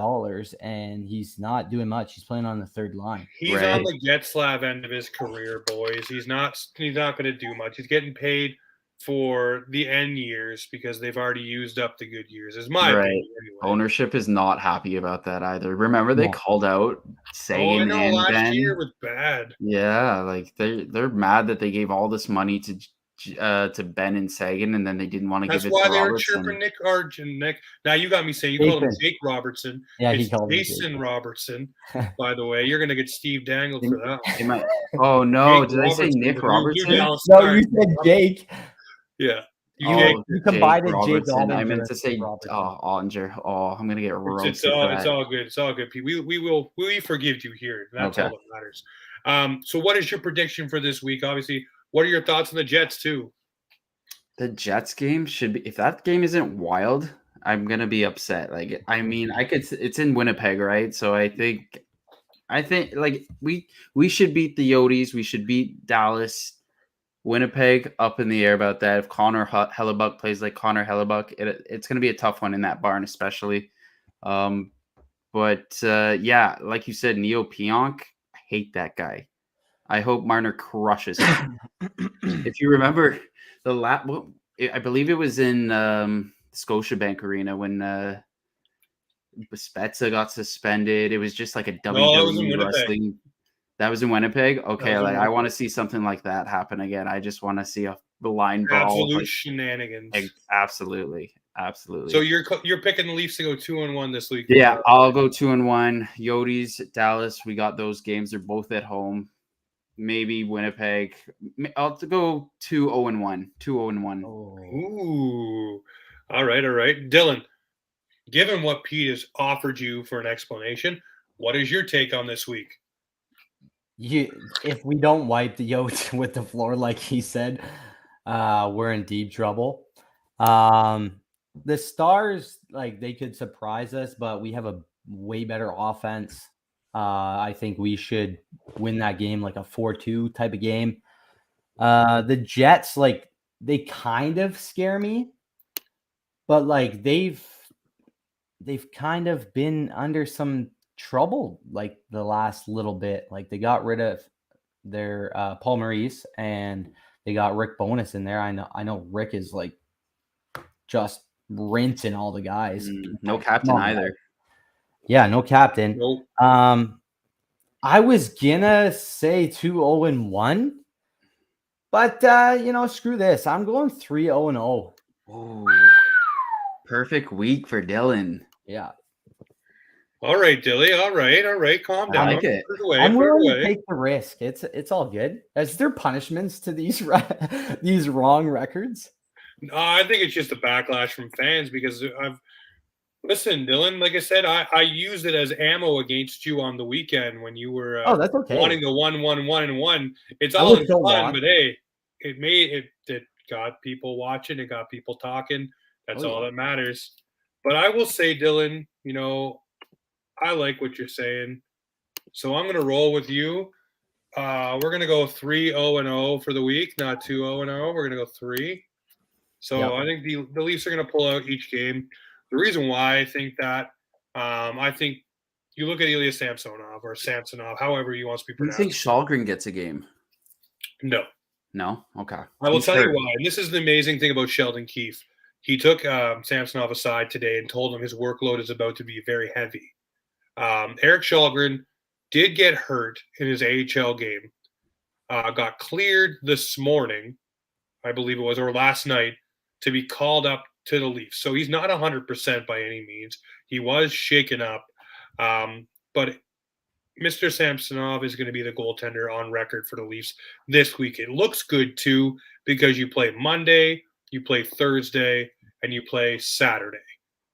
and he's not doing much. He's playing on the third line. He's Right. on the Getzlav end of his career, boys. He's not going to do much. He's getting paid for the end years because they've already used up the good years. Is my Right. opinion anyway. Ownership is not happy about that either. Remember they No. called out Oh, I Sagan know and last Ben? year was bad. Yeah, like they're mad that they gave all this money to Ben and Sagan, and then they didn't want to That's give it why to they were Robertson. chirping Nick Arjun. Nick. Now you got me saying you called him Jason. Jake Robertson. Yeah, he It's called him Jason Jason. Robertson. By the way, you're going to get Steve Dangle for that. They might- oh no, Jake did I say Robertson, Nick the new Robertson? Dallas No, Stars. you said Jake. Yeah. Oh, Jake. You combined Jake it, Jake Robertson. I Ottinger meant to and say Robertson. Ottinger. Oh, I'm gonna get roasted. It's for that. all good. It's all good, Pete. We forgive you here. That's Okay. all that matters. So what is your prediction for this week? Obviously, what are your thoughts on the Jets too? The Jets game should be. If that game isn't wild, I'm gonna be upset. Like, I mean, it's in Winnipeg, right? So I think like we should beat the Yotes. We should beat Dallas. Winnipeg up in the air about that. If Connor Hellebuck plays like Connor Hellebuck, it's going to be a tough one in that barn, especially. But yeah, like you said, Neo Pionk, I hate that guy. I hope Marner crushes him. If you remember I believe it was in Scotiabank Arena when Spezza got suspended. It was just like a that was in WWE Winnipeg. wrestling. That was in Winnipeg. Okay, in like I Winnipeg. want to see something like that happen again. I just want to see a line brawl. Absolute Like, shenanigans. absolutely. So you're picking the Leafs to go 2-1 this week. Yeah, I'll go 2-1. Yotes, Dallas, we got those games. They're both at home. Maybe Winnipeg. I'll go 2-0-1. 2-0-1. Oh. Ooh. All right. Dylan, given what Pete has offered you for an explanation, what is your take on this week? If we don't wipe the Yotes with the floor, like he said, we're in deep trouble. The Stars, like they could surprise us, but we have a way better offense. I think we should win that game like a 4-2 type of game. The Jets, like they kind of scare me, but like they've kind of been under some trouble like the last little bit. Like they got rid of their Paul Maurice and they got Rick Bowness in there. I know Rick is like just rinsing all the guys. No captain Come on, either. Yeah, no captain. Nope. I was gonna say 2-0-1, but screw this. I'm going 3-0-0. Ooh, perfect week for Dylan. Yeah. All right, Dilly. All right. Calm I down. like it. Put it away. I'm Put it willing to away. take the risk. It's all good. Is there punishments to these these wrong records? No, I think it's just a backlash from fans because listen, Dylan. Like I said, I used it as ammo against you on the weekend when you were Oh, that's okay. wanting the 1-1-1-1. It's I all was in so fun, lost. but hey, it got people watching. It got people talking. That's Oh, all yeah. that matters. But I will say, Dylan, I like what you're saying. So I'm going to roll with you. We're going to go 3-0-0 for the week, not 2-0-0. We're going to go 3. So Yep. I think the Leafs are going to pull out each game. The reason why I think that, I think you look at Ilya Samsonov, however you want to be Do you think pronounced. Shalgren gets a game? No. No? Okay. I will He's tell you hurt. why. And this is the amazing thing about Sheldon Keefe. He took Samsonov aside today and told him his workload is about to be very heavy. Eric Shalgren did get hurt in his AHL game. Got cleared this morning, I believe it was, or last night, to be called up to the Leafs. So he's not 100% by any means. He was shaken up. But Mr. Samsonov is going to be the goaltender on record for the Leafs this week. It looks good, too, because you play Monday, you play Thursday, and you play Saturday.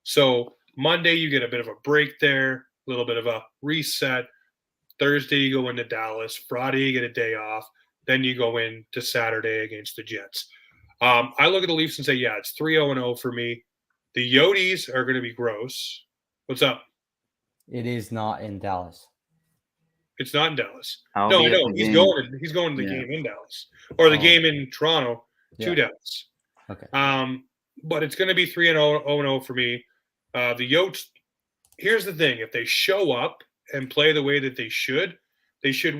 So Monday, you get a bit of a break there, a little bit of a reset. Thursday, you go into Dallas. Friday, you get a day off. Then you go into Saturday against the Jets. I look at the Leafs and say, yeah, it's 3-0-0 for me. The Yotes are going to be gross. What's up? It is not in Dallas. It's not in Dallas. I'll No, be at no, the he's game. going. He's going to the Yeah. game in Dallas, or the Oh. game in Toronto to Yeah. Dallas. Okay. But it's going to be 3-0 for me. The Yotes. Here's the thing: if they show up and play the way that they should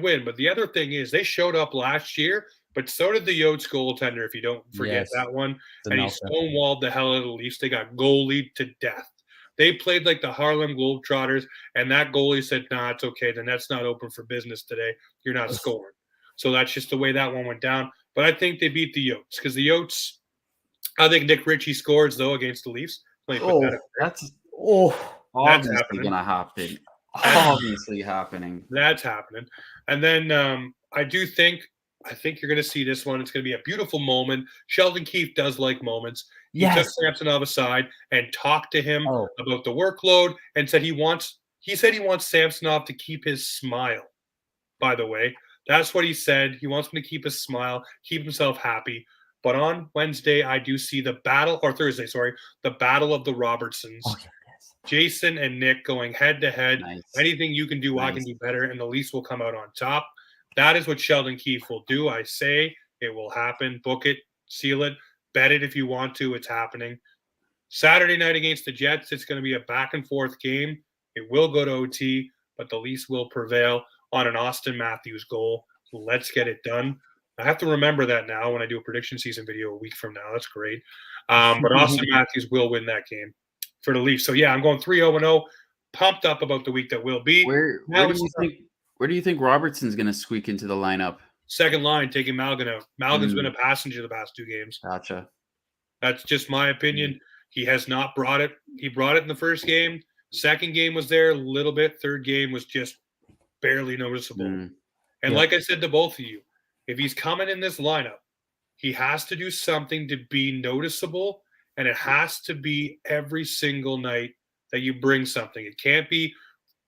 win. But the other thing is, they showed up last year, but so did the Yotes goaltender. If you don't forget Yes. that one, The and he meltdown. stonewalled the hell out of the Leafs. They got goalied to death. They played like the Harlem Globetrotters, and that goalie said, nah, it's okay. The net's not open for business today. You're not scoring. So that's just the way that one went down. But I think they beat the Yotes because the Yotes, I think Nick Ritchie scores, though, against the Leafs. Let me put that up there. That's Oh, obviously happening. going to happen. Obviously happening. That's happening. And then I think you're going to see this one. It's going to be a beautiful moment. Sheldon Keefe does like moments. He took yes. Samsonov aside and talked to him Oh, about the workload and said he wants Samsonov to keep his smile. By the way, that's what he said. He wants him to keep his smile, keep himself happy. But on Thursday, the battle of the Robertsons. okay. Yes. Jason and Nick going head to head. Nice. Anything you can do, I can Nice. do better, and the Leafs will come out on top. That is what Sheldon Keefe will do. I say it will happen. Book it, seal it, bet it if you want to. It's happening. Saturday night against the Jets, it's going to be a back and forth game. It will go to OT, but the Leafs will prevail on an Austin Matthews goal. Let's get it done. I have to remember that now when I do a prediction season video a week from now. That's great. But Austin Matthews will win that game for the Leafs. So, yeah, I'm going 3-0-0. Pumped up about the week that will be. Where do you think Robertson's going to squeak into the lineup? Second line, taking Malgin out. Malgin's Mm. been a passenger the past 2 games. Gotcha. That's just my opinion. He has not brought it. He brought it in the first game. Second game was there a little bit. Third game was just barely noticeable. Mm. And Yeah. like I said to both of you, if he's coming in this lineup, he has to do something to be noticeable, and it has to be every single night that you bring something. It can't be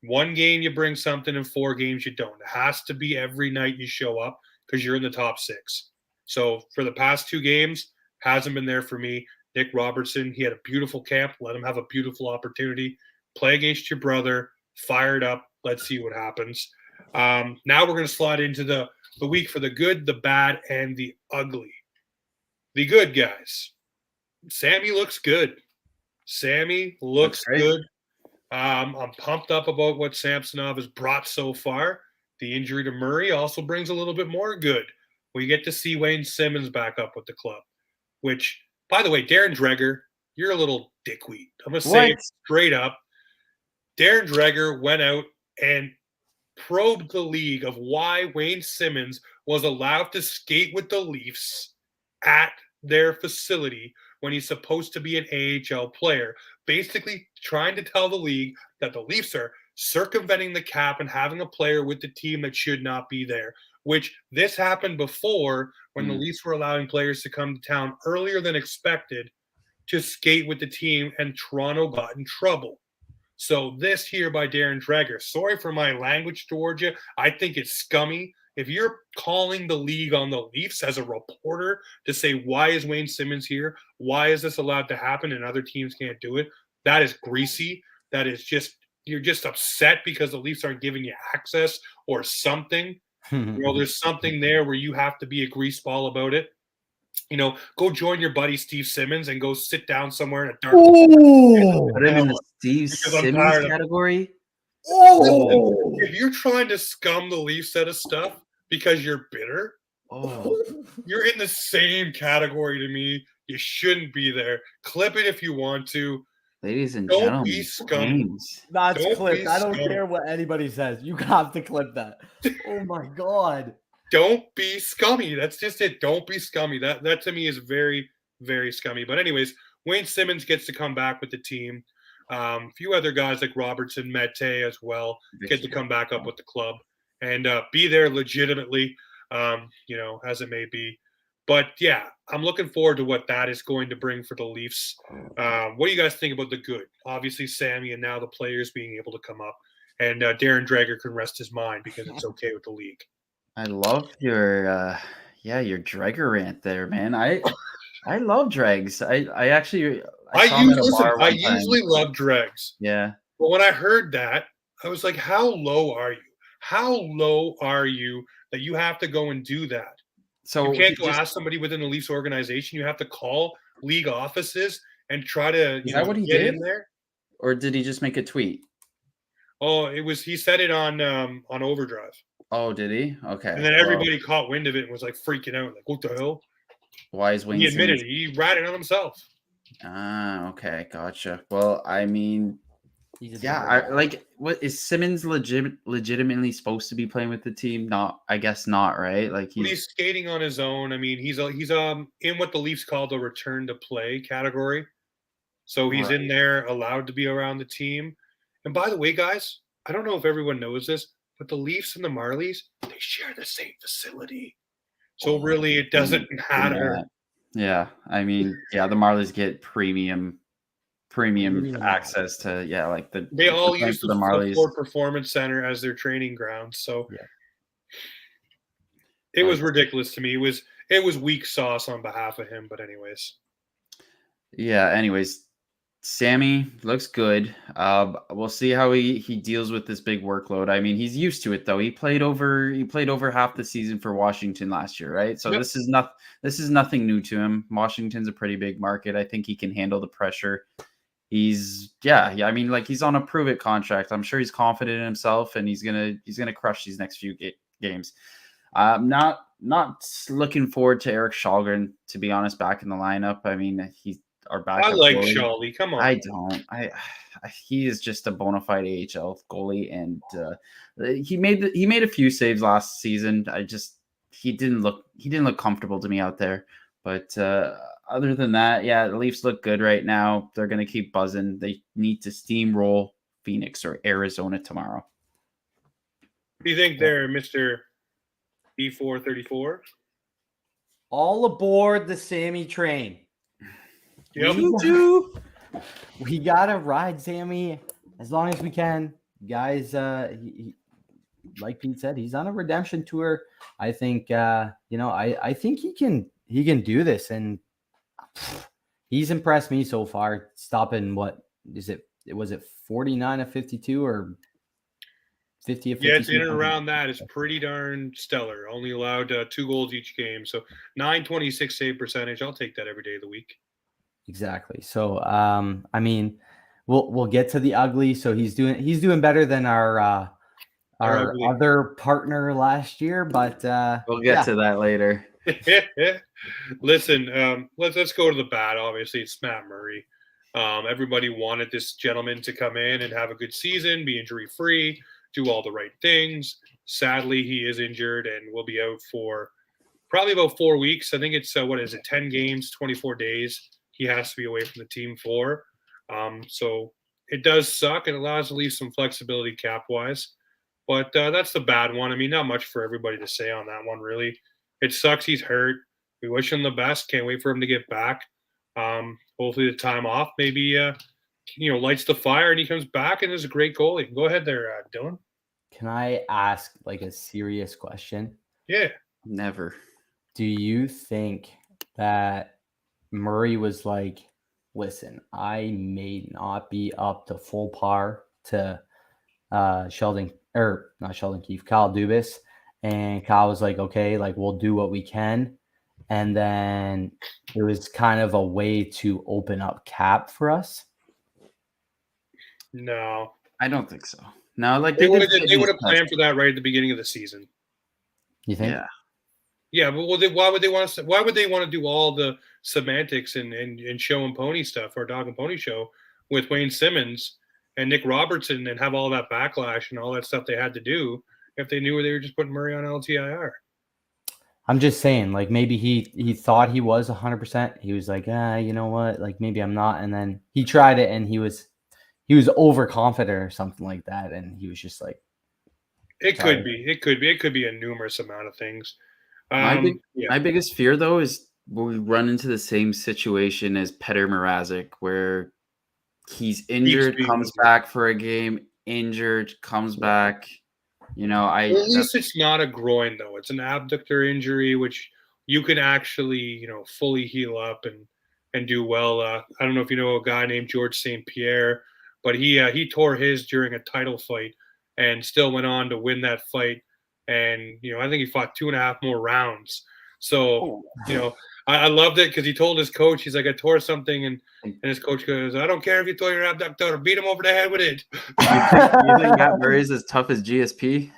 one game you bring something and 4 games you don't. It has to be every night you show up because you're in the top 6. So for the past 2 games, hasn't been there for me. Nick Robertson, he had a beautiful camp. Let him have a beautiful opportunity. Play against your brother. Fired up. Let's see what happens. Now we're going to slide into the week for the good, the bad, and the ugly. The good, guys. Sammy looks good. Sammy looks great. good. I'm pumped up about what Samsonov has brought so far. The injury to Murray also brings a little bit more good. We get to see Wayne Simmons back up with the club, which, by the way, Darren Dreger, you're a little dickweed. I'm going to say it straight up. Darren Dreger went out and probed the league of why Wayne Simmons was allowed to skate with the Leafs at their facility when he's supposed to be an AHL player, basically trying to tell the league that the Leafs are circumventing the cap and having a player with the team that should not be there, which this happened before when the Leafs were allowing players to come to town earlier than expected to skate with the team, and Toronto got in trouble. So this here by Darren Dreger, sorry for my language towards you. I think it's scummy. If you're calling the league on the Leafs as a reporter to say, why is Wayne Simmons here? Why is this allowed to happen and other teams can't do it? That is greasy. That is just, you're just upset because the Leafs aren't giving you access or something. There's something there where you have to be a greaseball about it. Go join your buddy Steve Simmons and go sit down somewhere in a dark. Oh, Put him in the Steve Because I'm Simmons tired of- category. oh, If you're trying to scum the Leafs out of stuff because you're bitter, Oh, you're in the same category to me. You shouldn't be there. Clip it if you want to. ladies and Don't gentlemen, be scum. James. that's Don't clipped. be I don't scum. care what anybody says. You have to clip that. Oh my god. Don't be scummy. That's just it. Don't be scummy. That to me is very, very scummy. But anyways, Wayne Simmons gets to come back with the team. A few other guys like Robertson, Mete as well get to come back up with the club and be there legitimately, as it may be. But yeah, I'm looking forward to what that is going to bring for the Leafs. What do you guys think about the good? Obviously, Sammy and now the players being able to come up, and Darren Dreger can rest his mind because it's okay with the league. I love your Dreger rant there, man. I love Dregs. I actually saw him at a bar I one time. usually love Dregs. Yeah. But when I heard that, I was like, how low are you? How low are you that you have to go and do that? So You can't go ask somebody within the Leafs organization. You have to call league offices and try to Is that what he get did? in there. Or did he just make a tweet? Oh, he said it on Overdrive. Oh, did he? Okay. And then well, everybody caught wind of it and was like freaking out. Like, what the hell? why is Wayne He admitted Simmons- it. He ratted on himself. Ah, okay, gotcha. Well, I mean, He just yeah, what is Simmons legitimately supposed to be playing with the team? Not, I guess not, right? Like But he's skating on his own. I mean, he's in what the Leafs call the return to play category. So he's in there, allowed to be around the team. And by the way, guys, I don't know if everyone knows this, but the Leafs and the Marlies, they share the same facility. So really, it doesn't matter. Yeah, I mean, the Marlies get premium Premium access to like They all playing use for the Marlies. Ford Performance Center as their training ground. So Yeah. it was ridiculous to me. It was weak sauce on behalf of him. But anyways, Yeah. Anyways, Sammy looks good. We'll see how he deals with this big workload. I mean, he's used to it though. He played over half the season for Washington last year, right? So Yep. this is nothing new to him. Washington's a pretty big market. I think he can handle the pressure. He's I mean, like, he's on a prove it contract. I'm sure he's confident in himself, and he's gonna crush these next few games. Not looking forward to Eric Shalgren, to be honest, back in the lineup. I mean, he's our backup. I like goalie. Shawley. Come on. I don't. He is just a bona fide AHL goalie, and he made a few saves last season. He didn't look comfortable to me out there. But other than that, the Leafs look good right now. They're going to keep buzzing. They need to steamroll Phoenix or Arizona tomorrow. What do you think there, Mr. B434? all aboard the Sammy train. Yep. We gotta ride Sammy as long as we can, guys. Like Pete said, he's on a redemption tour. I think I think he can do this, and he's impressed me so far. Stopping what is it? Was it 49 of 52 or 50 of 52? Yeah, it's in and around that. It's pretty darn stellar. Only allowed 2 goals each game, so 926 save percentage. I'll take that every day of the week. Exactly. So, I mean, we'll get to the ugly. So he's doing better than our ugly. other partner last year, but We'll get to that later. Listen, let's go to the bad. Obviously, it's Matt Murray. Everybody wanted this gentleman to come in and have a good season, be injury free, do all the right things. Sadly, he is injured and will be out for probably about 4 weeks. I think it's 10 games, 24 days. He has to be away from the team for. So it does suck. It allows to leave some flexibility cap wise, but that's the bad one. I mean, not much for everybody to say on that one, really. It sucks. He's hurt. We wish him the best. Can't wait for him to get back. Hopefully the time off maybe lights the fire and he comes back and is a great goalie. Go ahead there, Dylan. can I ask like a serious question? Yeah. Never. Do you think that Murray was like, listen, I may not be up to full par to Kyle Dubas, and Kyle was like, okay, like we'll do what we can, and then it was kind of a way to open up cap for us. No, I don't think so. No, like they would have did fitness planned testing. for that right at the beginning of the season. You think? Yeah. Yeah, but why would they want to? Why would they want to do all the semantics and show and pony stuff or dog and pony show with Wayne Simmons and Nick Robertson and have all that backlash and all that stuff they had to do if they knew they were just putting Murray on LTIR? I'm just saying, like maybe he thought he was 100%. He was like, you know what? Like maybe I'm not. And then he tried it, and he was overconfident or something like that, and he was just like, It Sorry. could be. It could be. It could be a numerous amount of things. My Yeah. biggest fear though is we run into the same situation as Petr Mrazek, where he's injured, being comes injured. back for a game, injured, comes back. You know, Well, at least it's not a groin though. It's an abductor injury, which you can actually, fully heal up and do well. I don't know if you know a guy named George St. Pierre, but he tore his during a title fight and still went on to win that fight. And I think he fought 2.5 more rounds. So I loved it because he told his coach, he's like, I tore something, and his coach goes, I don't care if you tore your abductor, beat him over the head with it. You think Matt Murray's as tough as GSP?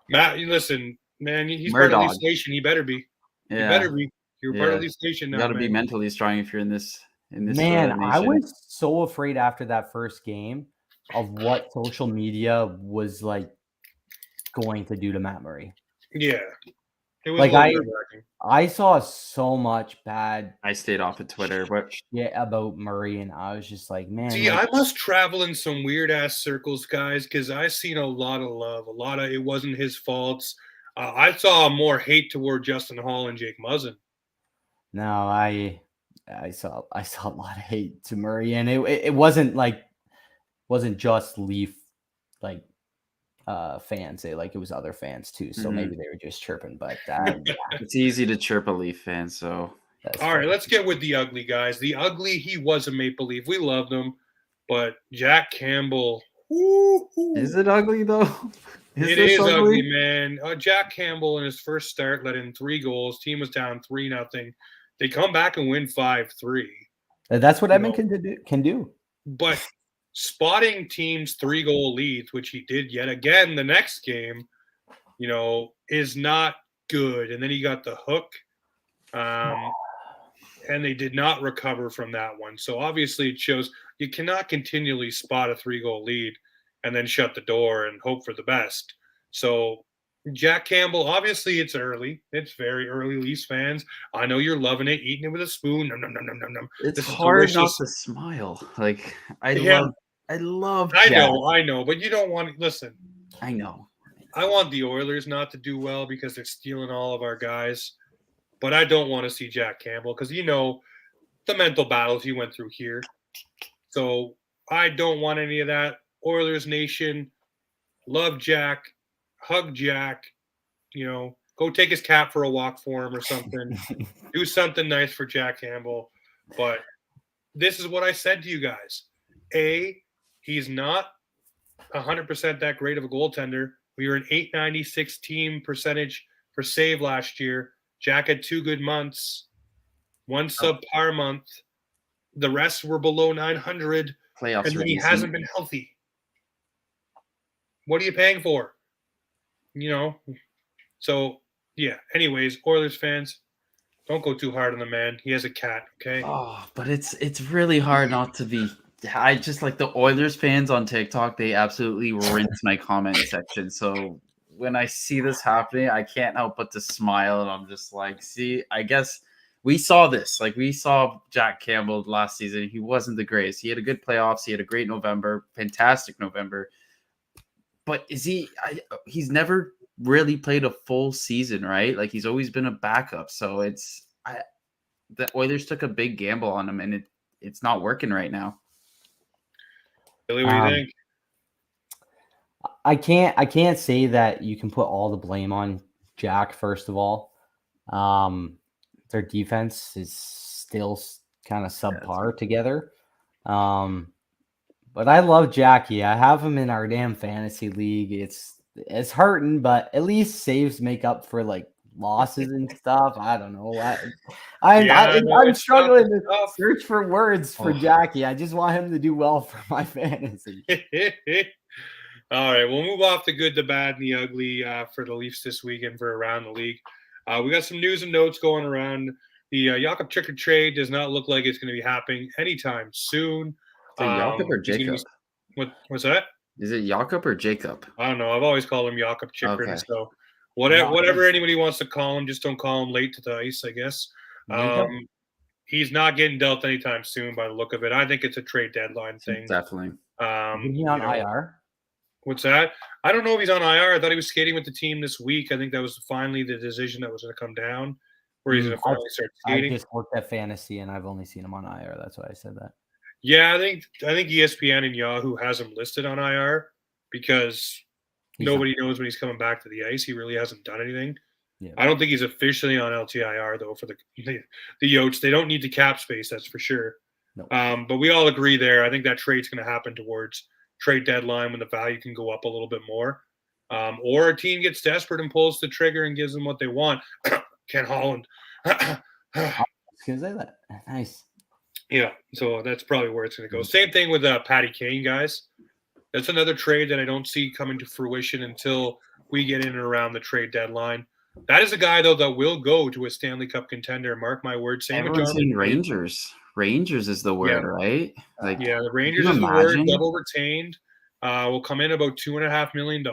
Matt, listen, man, he's part of Leafs Nation. He better be. Yeah. You better be. You're part of Leafs Nation now. You got to be mentally strong if you're in this. Man, I was so afraid after that first game of what social media was like going to do to Matt Murray. Yeah. It was like I saw so much bad. I stayed off of Twitter, but about Murray, and I was just like, man. See, I must travel in some weird ass circles, guys, because I seen a lot of love, a lot of it wasn't his faults. I saw more hate toward Justin Hall and Jake Muzzin. No, I saw a lot of hate to Murray, and it wasn't just Leaf like fans. It was other fans too, so maybe they were just chirping, but it's easy to chirp a Leaf fan. So all right, let's get with the ugly, guys. The ugly, he was a Maple Leaf. We loved him, but Jack Campbell. Is it ugly though? It is ugly, man. Jack Campbell in his first start let in 3 goals. Team was down 3-0. They come back and win 5-3. That's what Edmonton can do. But spotting teams' 3-goal leads, which he did yet again the next game, is not good. And then he got the hook, and they did not recover from that one. So obviously it shows you cannot continually spot a 3-goal lead and then shut the door and hope for the best. So Jack Campbell, obviously it's early. It's very early, Leafs fans. I know you're loving it, eating it with a spoon. Nom, nom, nom, nom, nom, nom. It's hard not to smile. Like I love Jack. I know, but you don't want to listen. I know. I want the Oilers not to do well because they're stealing all of our guys. But I don't want to see Jack Campbell because the mental battles he went through here. So I don't want any of that. Oilers Nation, love Jack, hug Jack, go take his cat for a walk for him or something. Do something nice for Jack Campbell. But this is what I said to you guys. He's not 100% that great of a goaltender. We were an .896 team percentage for save last year. Jack had 2 good months, 1 subpar month. The rest were below 900. Playoffs, and he hasn't been healthy. What are you paying for? So yeah. Anyways, Oilers fans, don't go too hard on the man. He has a cat. Okay. Oh, but it's really hard not to be. I just like the Oilers fans on TikTok. They absolutely rinse my comment section. So when I see this happening, I can't help but to smile, and I'm just like, see, I guess we saw this. Like we saw Jack Campbell last season. He wasn't the greatest. He had a good playoffs. He had a great November, fantastic November. But he's never really played a full season, right? Like he's always been a backup. So the Oilers took a big gamble on him, and it's not working right now. Billy, what do you think? I can't say that you can put all the blame on Jack. First of all, their defense is still kind of subpar together. But I love Jackie. I have him in our damn fantasy league. It's hurting, but at least saves make up for like losses and stuff. I don't know. I'm no, I'm it's struggling to tough. search for words for Oh. Jackie. I just want him to do well for my fantasy. All right, we'll move off the good, the bad, and the ugly for the Leafs this weekend for around the league. We got some news and notes going around. The Jakob Chicker trade does not look like it's going to be happening anytime soon. Is it Jakob or he's gonna Jacob? what's that? Is it Jakob or Jacob? I don't know. I've always called him Jakob Chikrin. Okay. So whatever, Yeah. whatever anybody wants to call him, just don't call him late to the ice, I guess. Jacob? He's not getting dealt anytime soon by the look of it. I think it's a trade deadline thing. Definitely. Is he on IR? What's that? I don't know if he's on IR. I thought he was skating with the team this week. I think that was finally the decision that was going to come down, where he's going to finally start I skating. just looked at fantasy and I've only seen him on IR. That's why I said that. Yeah, I think ESPN and Yahoo has him listed on IR because nobody knows when he's coming back to the ice. He really hasn't done anything. Yeah. I don't think he's officially on LTIR though for the Yotes. They don't need the cap space, that's for sure. No. But we all agree there. I think that trade's going to happen towards trade deadline when the value can go up a little bit more. Or a team gets desperate and pulls the trigger and gives them what they want. Ken Holland. I was gonna say that. Nice. Yeah, so that's probably where it's going to go. Same thing with Patty Kane, guys. That's another trade that I don't see coming to fruition until we get in and around the trade deadline. That is a guy, though, that will go to a Stanley Cup contender. Mark my words. Same with Everyone's Jonathan saying Rangers. Rangers is the word, right? Like, yeah, the Rangers is the word. Double retained. Will come in about $2.5 million.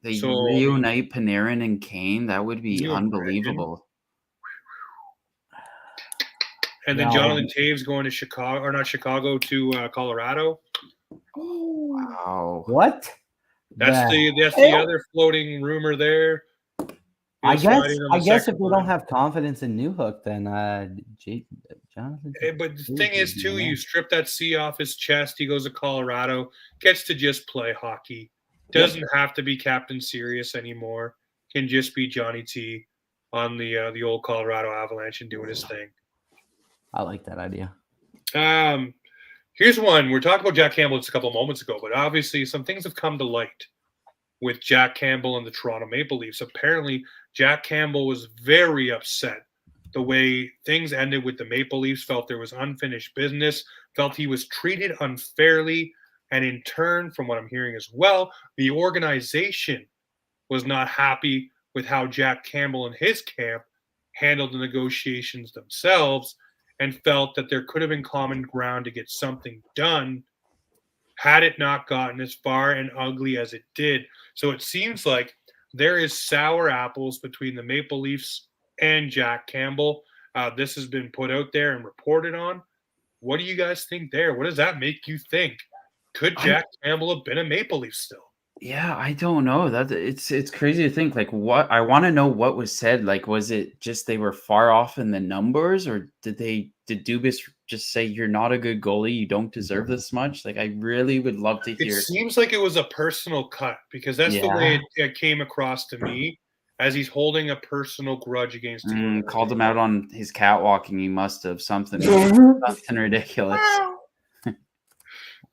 They reunite Panarin and Kane. That would be unbelievable. And then Jonathan Taves going to Chicago, or not Chicago, to Colorado. Wow! What? That's the other floating rumor there. I guess if we don't have confidence in Newhook, then Jonathan. But the thing is, too, you strip that C off his chest. He goes to Colorado, gets to just play hockey. Doesn't have to be Captain Serious anymore. Can just be Johnny T on the old Colorado Avalanche and doing his thing. I like that idea. Here's one. We're talking about Jack Campbell just a couple of moments ago, but obviously some things have come to light with Jack Campbell and the Toronto Maple Leafs. Apparently, Jack Campbell was very upset the way things ended with the Maple Leafs, felt there was unfinished business, felt he was treated unfairly, and in turn, from what I'm hearing as well, the organization was not happy with how Jack Campbell and his camp handled the negotiations themselves, and felt that there could have been common ground to get something done had it not gotten as far and ugly as it did. So it seems like there is sour apples between the Maple Leafs and Jack Campbell. This has been put out there and reported on. What do you guys think there? What does that make you think? Could Jack Campbell have been a Maple Leaf still? Yeah, I don't know. That it's crazy to think. Like, what I want to know what was said. Like, was it just they were far off in the numbers, or did Dubas just say you're not a good goalie, you don't deserve this much? Like, I really would love to hear. It seems like it was a personal cut because that's the way it came across to me, as he's holding a personal grudge against him. Called him out on his catwalking. He must have something ridiculous.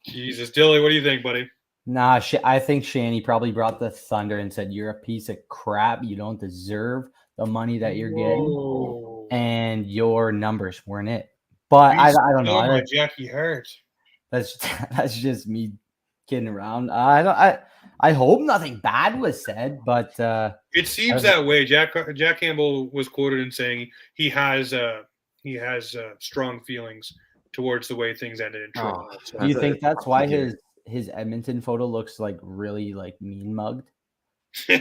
Jesus, Dilly, what do you think, buddy? Nah, I think Shanny probably brought the thunder and said, "You're a piece of crap. You don't deserve the money that you're getting, and your numbers weren't it." But I don't know. My Jackie Hart. That's just me kidding around. I hope nothing bad was said, but it seems that way. Jack Campbell was quoted in saying he has strong feelings towards the way things ended in Toronto. So do you think that's why his Edmonton photo looks like really like mean mugged? Yeah,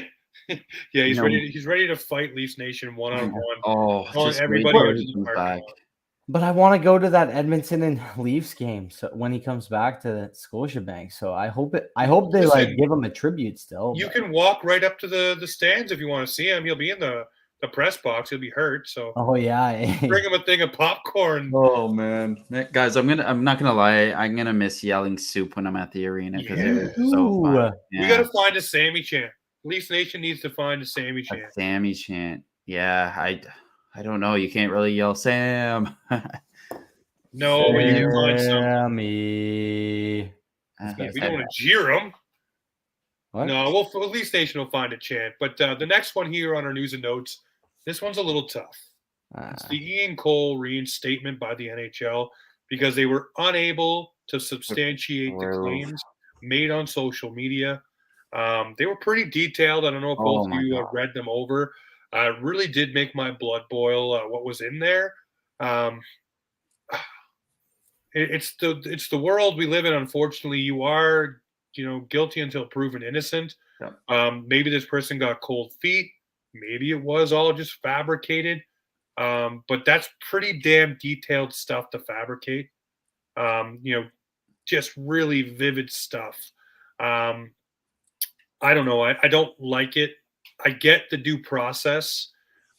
he's ready to fight Leafs Nation one-on-one. Oh, everybody back. But I want to go to that Edmonton and Leafs game so when he comes back to Scotiabank. So I hope they like give him a tribute still. You can walk right up to the stands if you want to see him. He'll be in the press box. He'll be hurt. So bring him a thing of popcorn. Oh man, guys, I'm not gonna lie. I'm gonna miss yelling soup when I'm at the arena because it was so fun. We gotta find a Sammy chant. Leafs Nation needs to find a Sammy chant. A Sammy chant. Yeah, I don't know. You can't really yell Sam. No, but you can find some. Sammy. We don't want to jeer him. What? No, Leafs Nation will find a chant. But the next one here on our news and notes, This one's a little tough. It's Uh, the Ian Cole reinstatement by the NHL because they were unable to substantiate the True. claims made on social media. They were pretty detailed. I don't know if both Oh of my you God. read them over. Really did make my blood boil what was in there. Um, it's the world we live in. Unfortunately, you are guilty until proven innocent. Yeah. Maybe this person got cold feet. Maybe it was all just fabricated. But that's pretty damn detailed stuff to fabricate. Just really vivid stuff. Um, I don't know. I don't like it. I get the due process.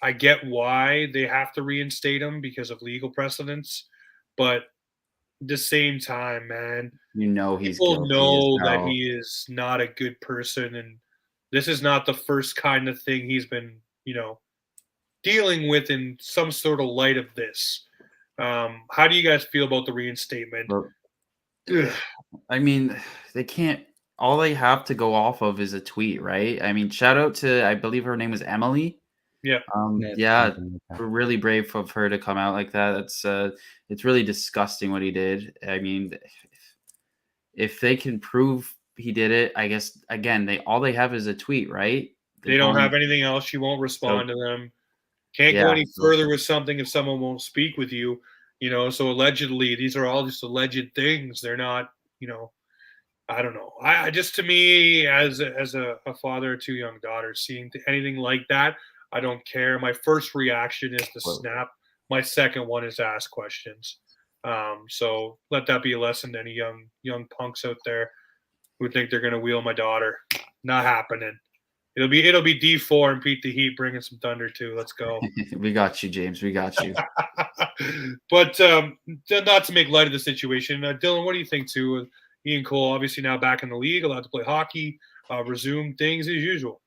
I get why they have to reinstate him because of legal precedents. But at the same time, man, He's people guilty as know that hell. he is not a good person. And this is not the first kind of thing he's been, dealing with in some sort of light of this. How do you guys feel about the reinstatement? But, Ugh. I mean, they can't. All they have to go off of is a tweet, right? I mean, shout out to, I believe her name was Emily. Yeah. Yeah, something like that. really brave of her to come out like that. It's really disgusting what he did. I mean, if they can prove he did it, I guess again all they have is a tweet, right? They don't have anything else. She won't respond to them. Can't go any further with something if someone won't speak with you. So allegedly, these are all just alleged things. They're not, I don't know. I just, to me, as a father of two young daughters, seeing anything like that, I don't care. My first reaction is to snap. My second one is to ask questions. So let that be a lesson to any young punks out there who think they're going to wheel my daughter. Not happening. It'll be D4 and Pete the Heat bringing some thunder too. Let's go. We got you, James. We got you. But not to make light of the situation, Dylan, what do you think too? Ian Cole obviously now back in the league, allowed to play hockey, resume things as usual.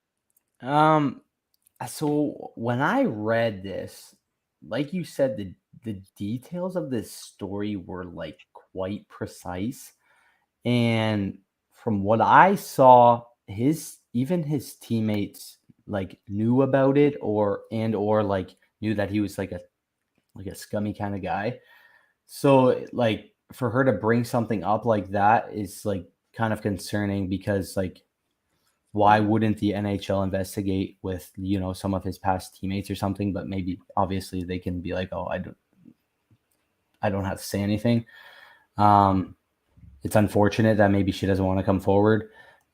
So when I read this, like you said, the details of this story were like quite precise. And from what I saw, his teammates like knew about it or like knew that he was like a scummy kind of guy. So like for her to bring something up like that is like kind of concerning because like why wouldn't the NHL investigate with some of his past teammates or something? But maybe obviously they can be like, oh, I don't have to say anything. It's unfortunate that maybe she doesn't want to come forward.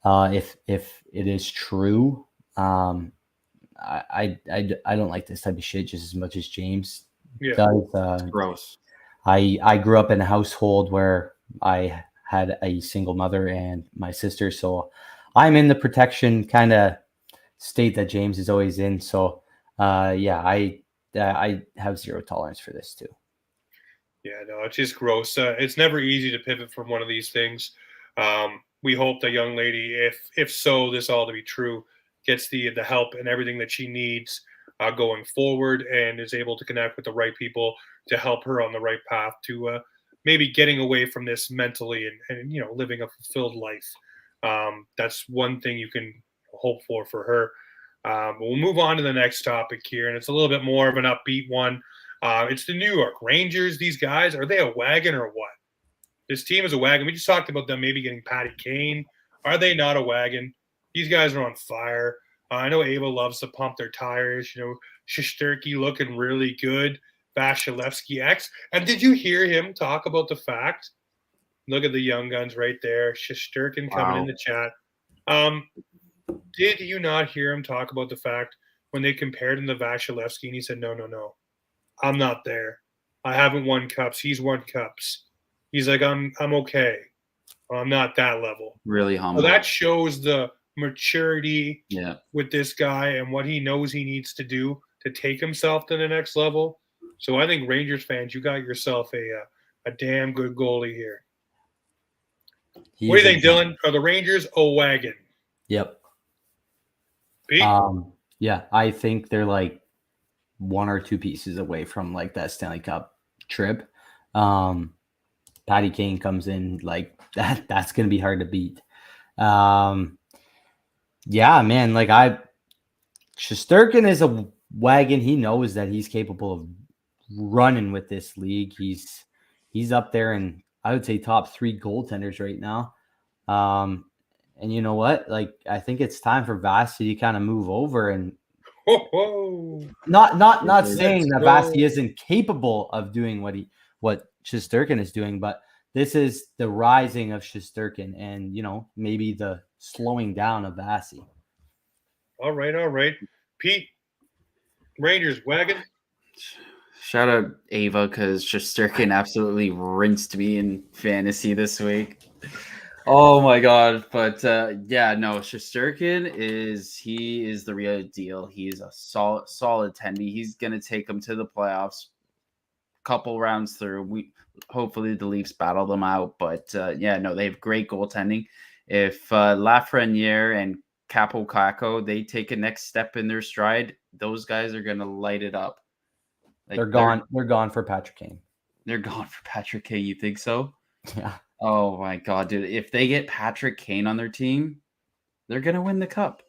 If it is true, I don't like this type of shit just as much as James does. Gross. I grew up in a household where I had a single mother and my sister, so I'm in the protection kind of state that James is always in. So I have zero tolerance for this too. Yeah, no, it's just gross. It's never easy to pivot from one of these things. We hope the young lady, if so, this all to be true, gets the help and everything that she needs going forward and is able to connect with the right people to help her on the right path to maybe getting away from this mentally and living a fulfilled life. That's one thing you can hope for her. We'll move on to the next topic here, and it's a little bit more of an upbeat one. It's the New York Rangers. These guys, are they a wagon or what? This team is a wagon. We just talked about them maybe getting Patty Kane. Are they not a wagon? These guys are on fire. I know Ava loves to pump their tires. Shesterkin looking really good. Vasilevsky X. And did you hear him talk about the fact? Look at the young guns right there. Shesterkin coming in the chat. Did you not hear him talk about the fact when they compared him to Vasilevsky and he said, no, I'm not there. I haven't won cups. He's won cups. He's like, I'm okay. I'm not that level. Really humble. So that shows the maturity Yeah. with this guy and what he knows he needs to do to take himself to the next level. So I think Rangers fans, you got yourself a damn good goalie here. What do you think, Dylan? Are the Rangers a wagon? Yep. Pete? Yeah, I think they're like one or two pieces away from like that Stanley Cup trip. Patty Kane comes in like that. That's gonna be hard to beat. Yeah, man. Like Shesterkin is a Wagon, he knows that he's capable of running with this league. He's up there, and I would say top 3 goaltenders right now. And you know what? Like, I think it's time for Vasi to kind of move over, and Ho, not Let's saying that go. Vasi isn't capable of doing what Shesterkin is doing, but this is the rising of Shesterkin, and maybe the slowing down of Vasi. All right. Pete, Rangers, Wagon. Shout out Ava because Shesterkin absolutely rinsed me in fantasy this week. Oh my god! But yeah, no, Shesterkin is the real deal. He's a solid 10B. He's gonna take them to the playoffs. Couple rounds through, hopefully the Leafs battle them out. But yeah, no, they have great goaltending. If Lafreniere and Capo Caco, they take a next step in their stride, those guys are gonna light it up. Like, They're gone. They're gone for Patrick Kane. They're gone for Patrick Kane. You think so? Yeah. Oh my god, dude! If they get Patrick Kane on their team, they're gonna win the cup.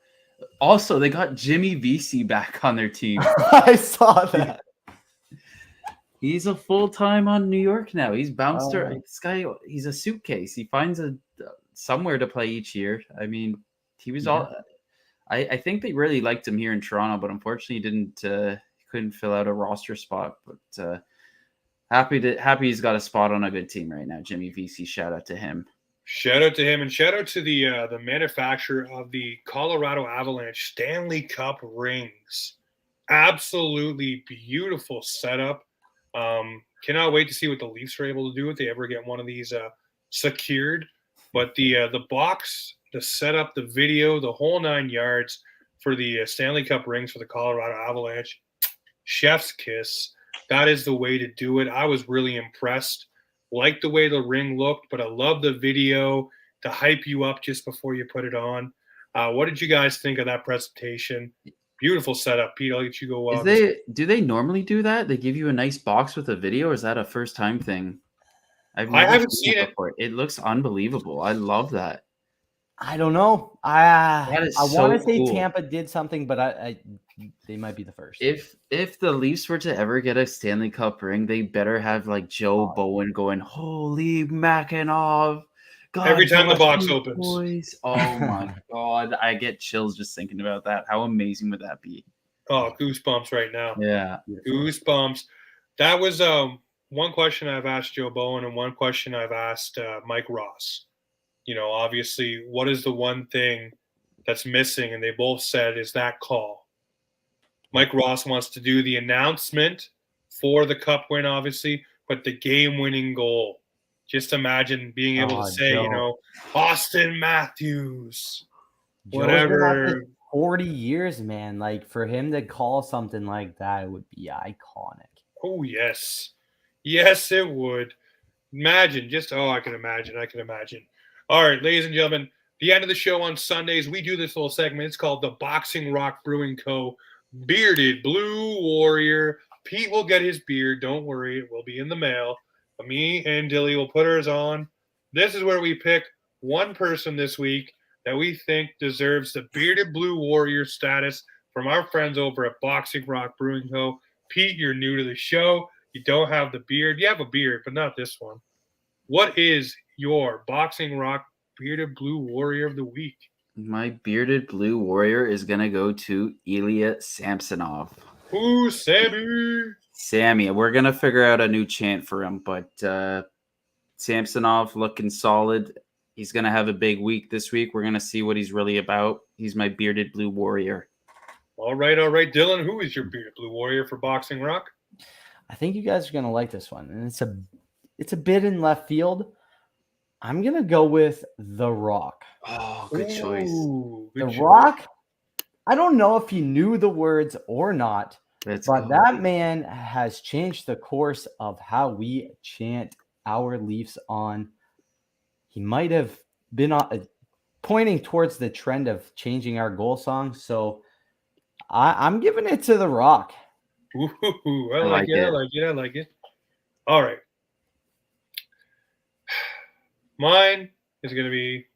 Also, they got Jimmy Vesey back on their team. I saw that. He's a full-time on New York now. He's bounced. Oh. This guy, he's a suitcase. He finds somewhere to play each year. I mean, he was all. I think they really liked him here in Toronto, but unfortunately, couldn't fill out a roster spot. But happy he's got a spot on a good team right now. Jimmy Vesey, shout out to him. Shout out to him, and shout out to the manufacturer of the Colorado Avalanche Stanley Cup rings. Absolutely beautiful setup. Cannot wait to see what the Leafs are able to do if they ever get one of these secured. But the box, the setup, the video, the whole 9 yards for the Stanley Cup rings for the Colorado Avalanche, chef's kiss. That is the way to do it. I was really impressed. Like the way the ring looked, but I love the video to hype you up just before you put it on. What did you guys think of that presentation? Beautiful setup, Pete. I'll let you go. Do they normally do that? They give you a nice box with a video, or is that a first time thing? I haven't seen it before. It looks unbelievable. I love that. I don't know. I want to say cool. Tampa did something, but they might be the first. If the Leafs were to ever get a Stanley Cup ring, they better have like Joe Bowen going, "Holy Makinov." God, every time the box opens. Boys. Oh my god. I get chills just thinking about that. How amazing would that be? Oh, goosebumps right now. Yeah. Goosebumps. That was one question I've asked Joe Bowen and one question I've asked Mike Ross. Obviously, what is the one thing that's missing? And they both said is that call. Mike Ross wants to do the announcement for the cup win, obviously, but the game-winning goal. Just imagine being able to say, Joe. Austin Matthews, Joe's whatever. been at this 40 years, man. Like, for him to call something like that, it would be iconic. Oh, yes. Yes, it would. Imagine. I can imagine. All right, ladies and gentlemen, the end of the show on Sundays, we do this little segment. It's called the Boxing Rock Brewing Co. Bearded Blue Warrior. Pete will get his beard. Don't worry. It will be in the mail. But me and Dilly will put ours on. This is where we pick one person this week that we think deserves the Bearded Blue Warrior status from our friends over at Boxing Rock Brewing Co. Pete, you're new to the show. You don't have the beard. You have a beard, but not this one. What is your Boxing Rock Bearded Blue Warrior of the week? My Bearded Blue Warrior is going to go to Ilya Samsonov. Ooh, Sammy. We're going to figure out a new chant for him, but Samsonov looking solid. He's going to have a big week this week. We're going to see what he's really about. He's my Bearded Blue Warrior. All right. Dylan, who is your Bearded Blue Warrior for Boxing Rock? I think you guys are going to like this one, and it's a bit in left field. I'm going to go with The Rock. Oh, good choice. The Rock, I don't know if he knew the words or not, but that man has changed the course of how we chant our Leafs on. He might have been pointing towards the trend of changing our goal song. So I'm giving it to The Rock. Ooh, I like it. All right. Mine is going to be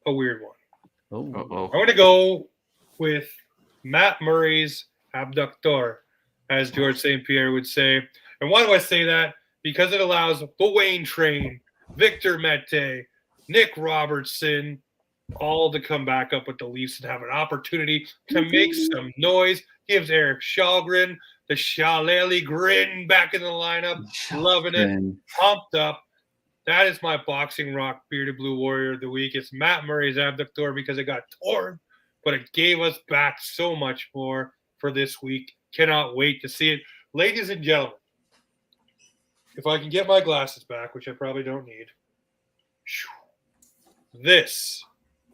a weird one. Uh-oh. I'm going to go with Matt Murray's abductor, as George St. Pierre would say. And why do I say that? Because it allows the Wayne Train, Victor Mete, Nick Robertson, all to come back up with the Leafs and have an opportunity to make some noise. Gives Eric Shalgren the Shallelly grin back in the lineup. Loving it. Pumped up. That is my Boxing Rock Bearded Blue Warrior of the week. It's Matt Murray's abductor because it got torn, but it gave us back so much more for this week. Cannot wait to see it. Ladies and gentlemen, if I can get my glasses back, which I probably don't need, this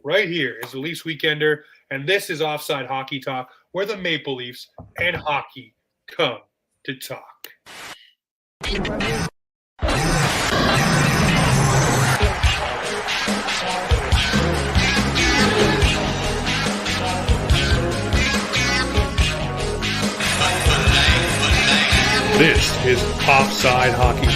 right here is the Leafs Weekender, and this is Offside Hockey Talk, where the Maple Leafs and hockey come to talk. This is Offside Hockey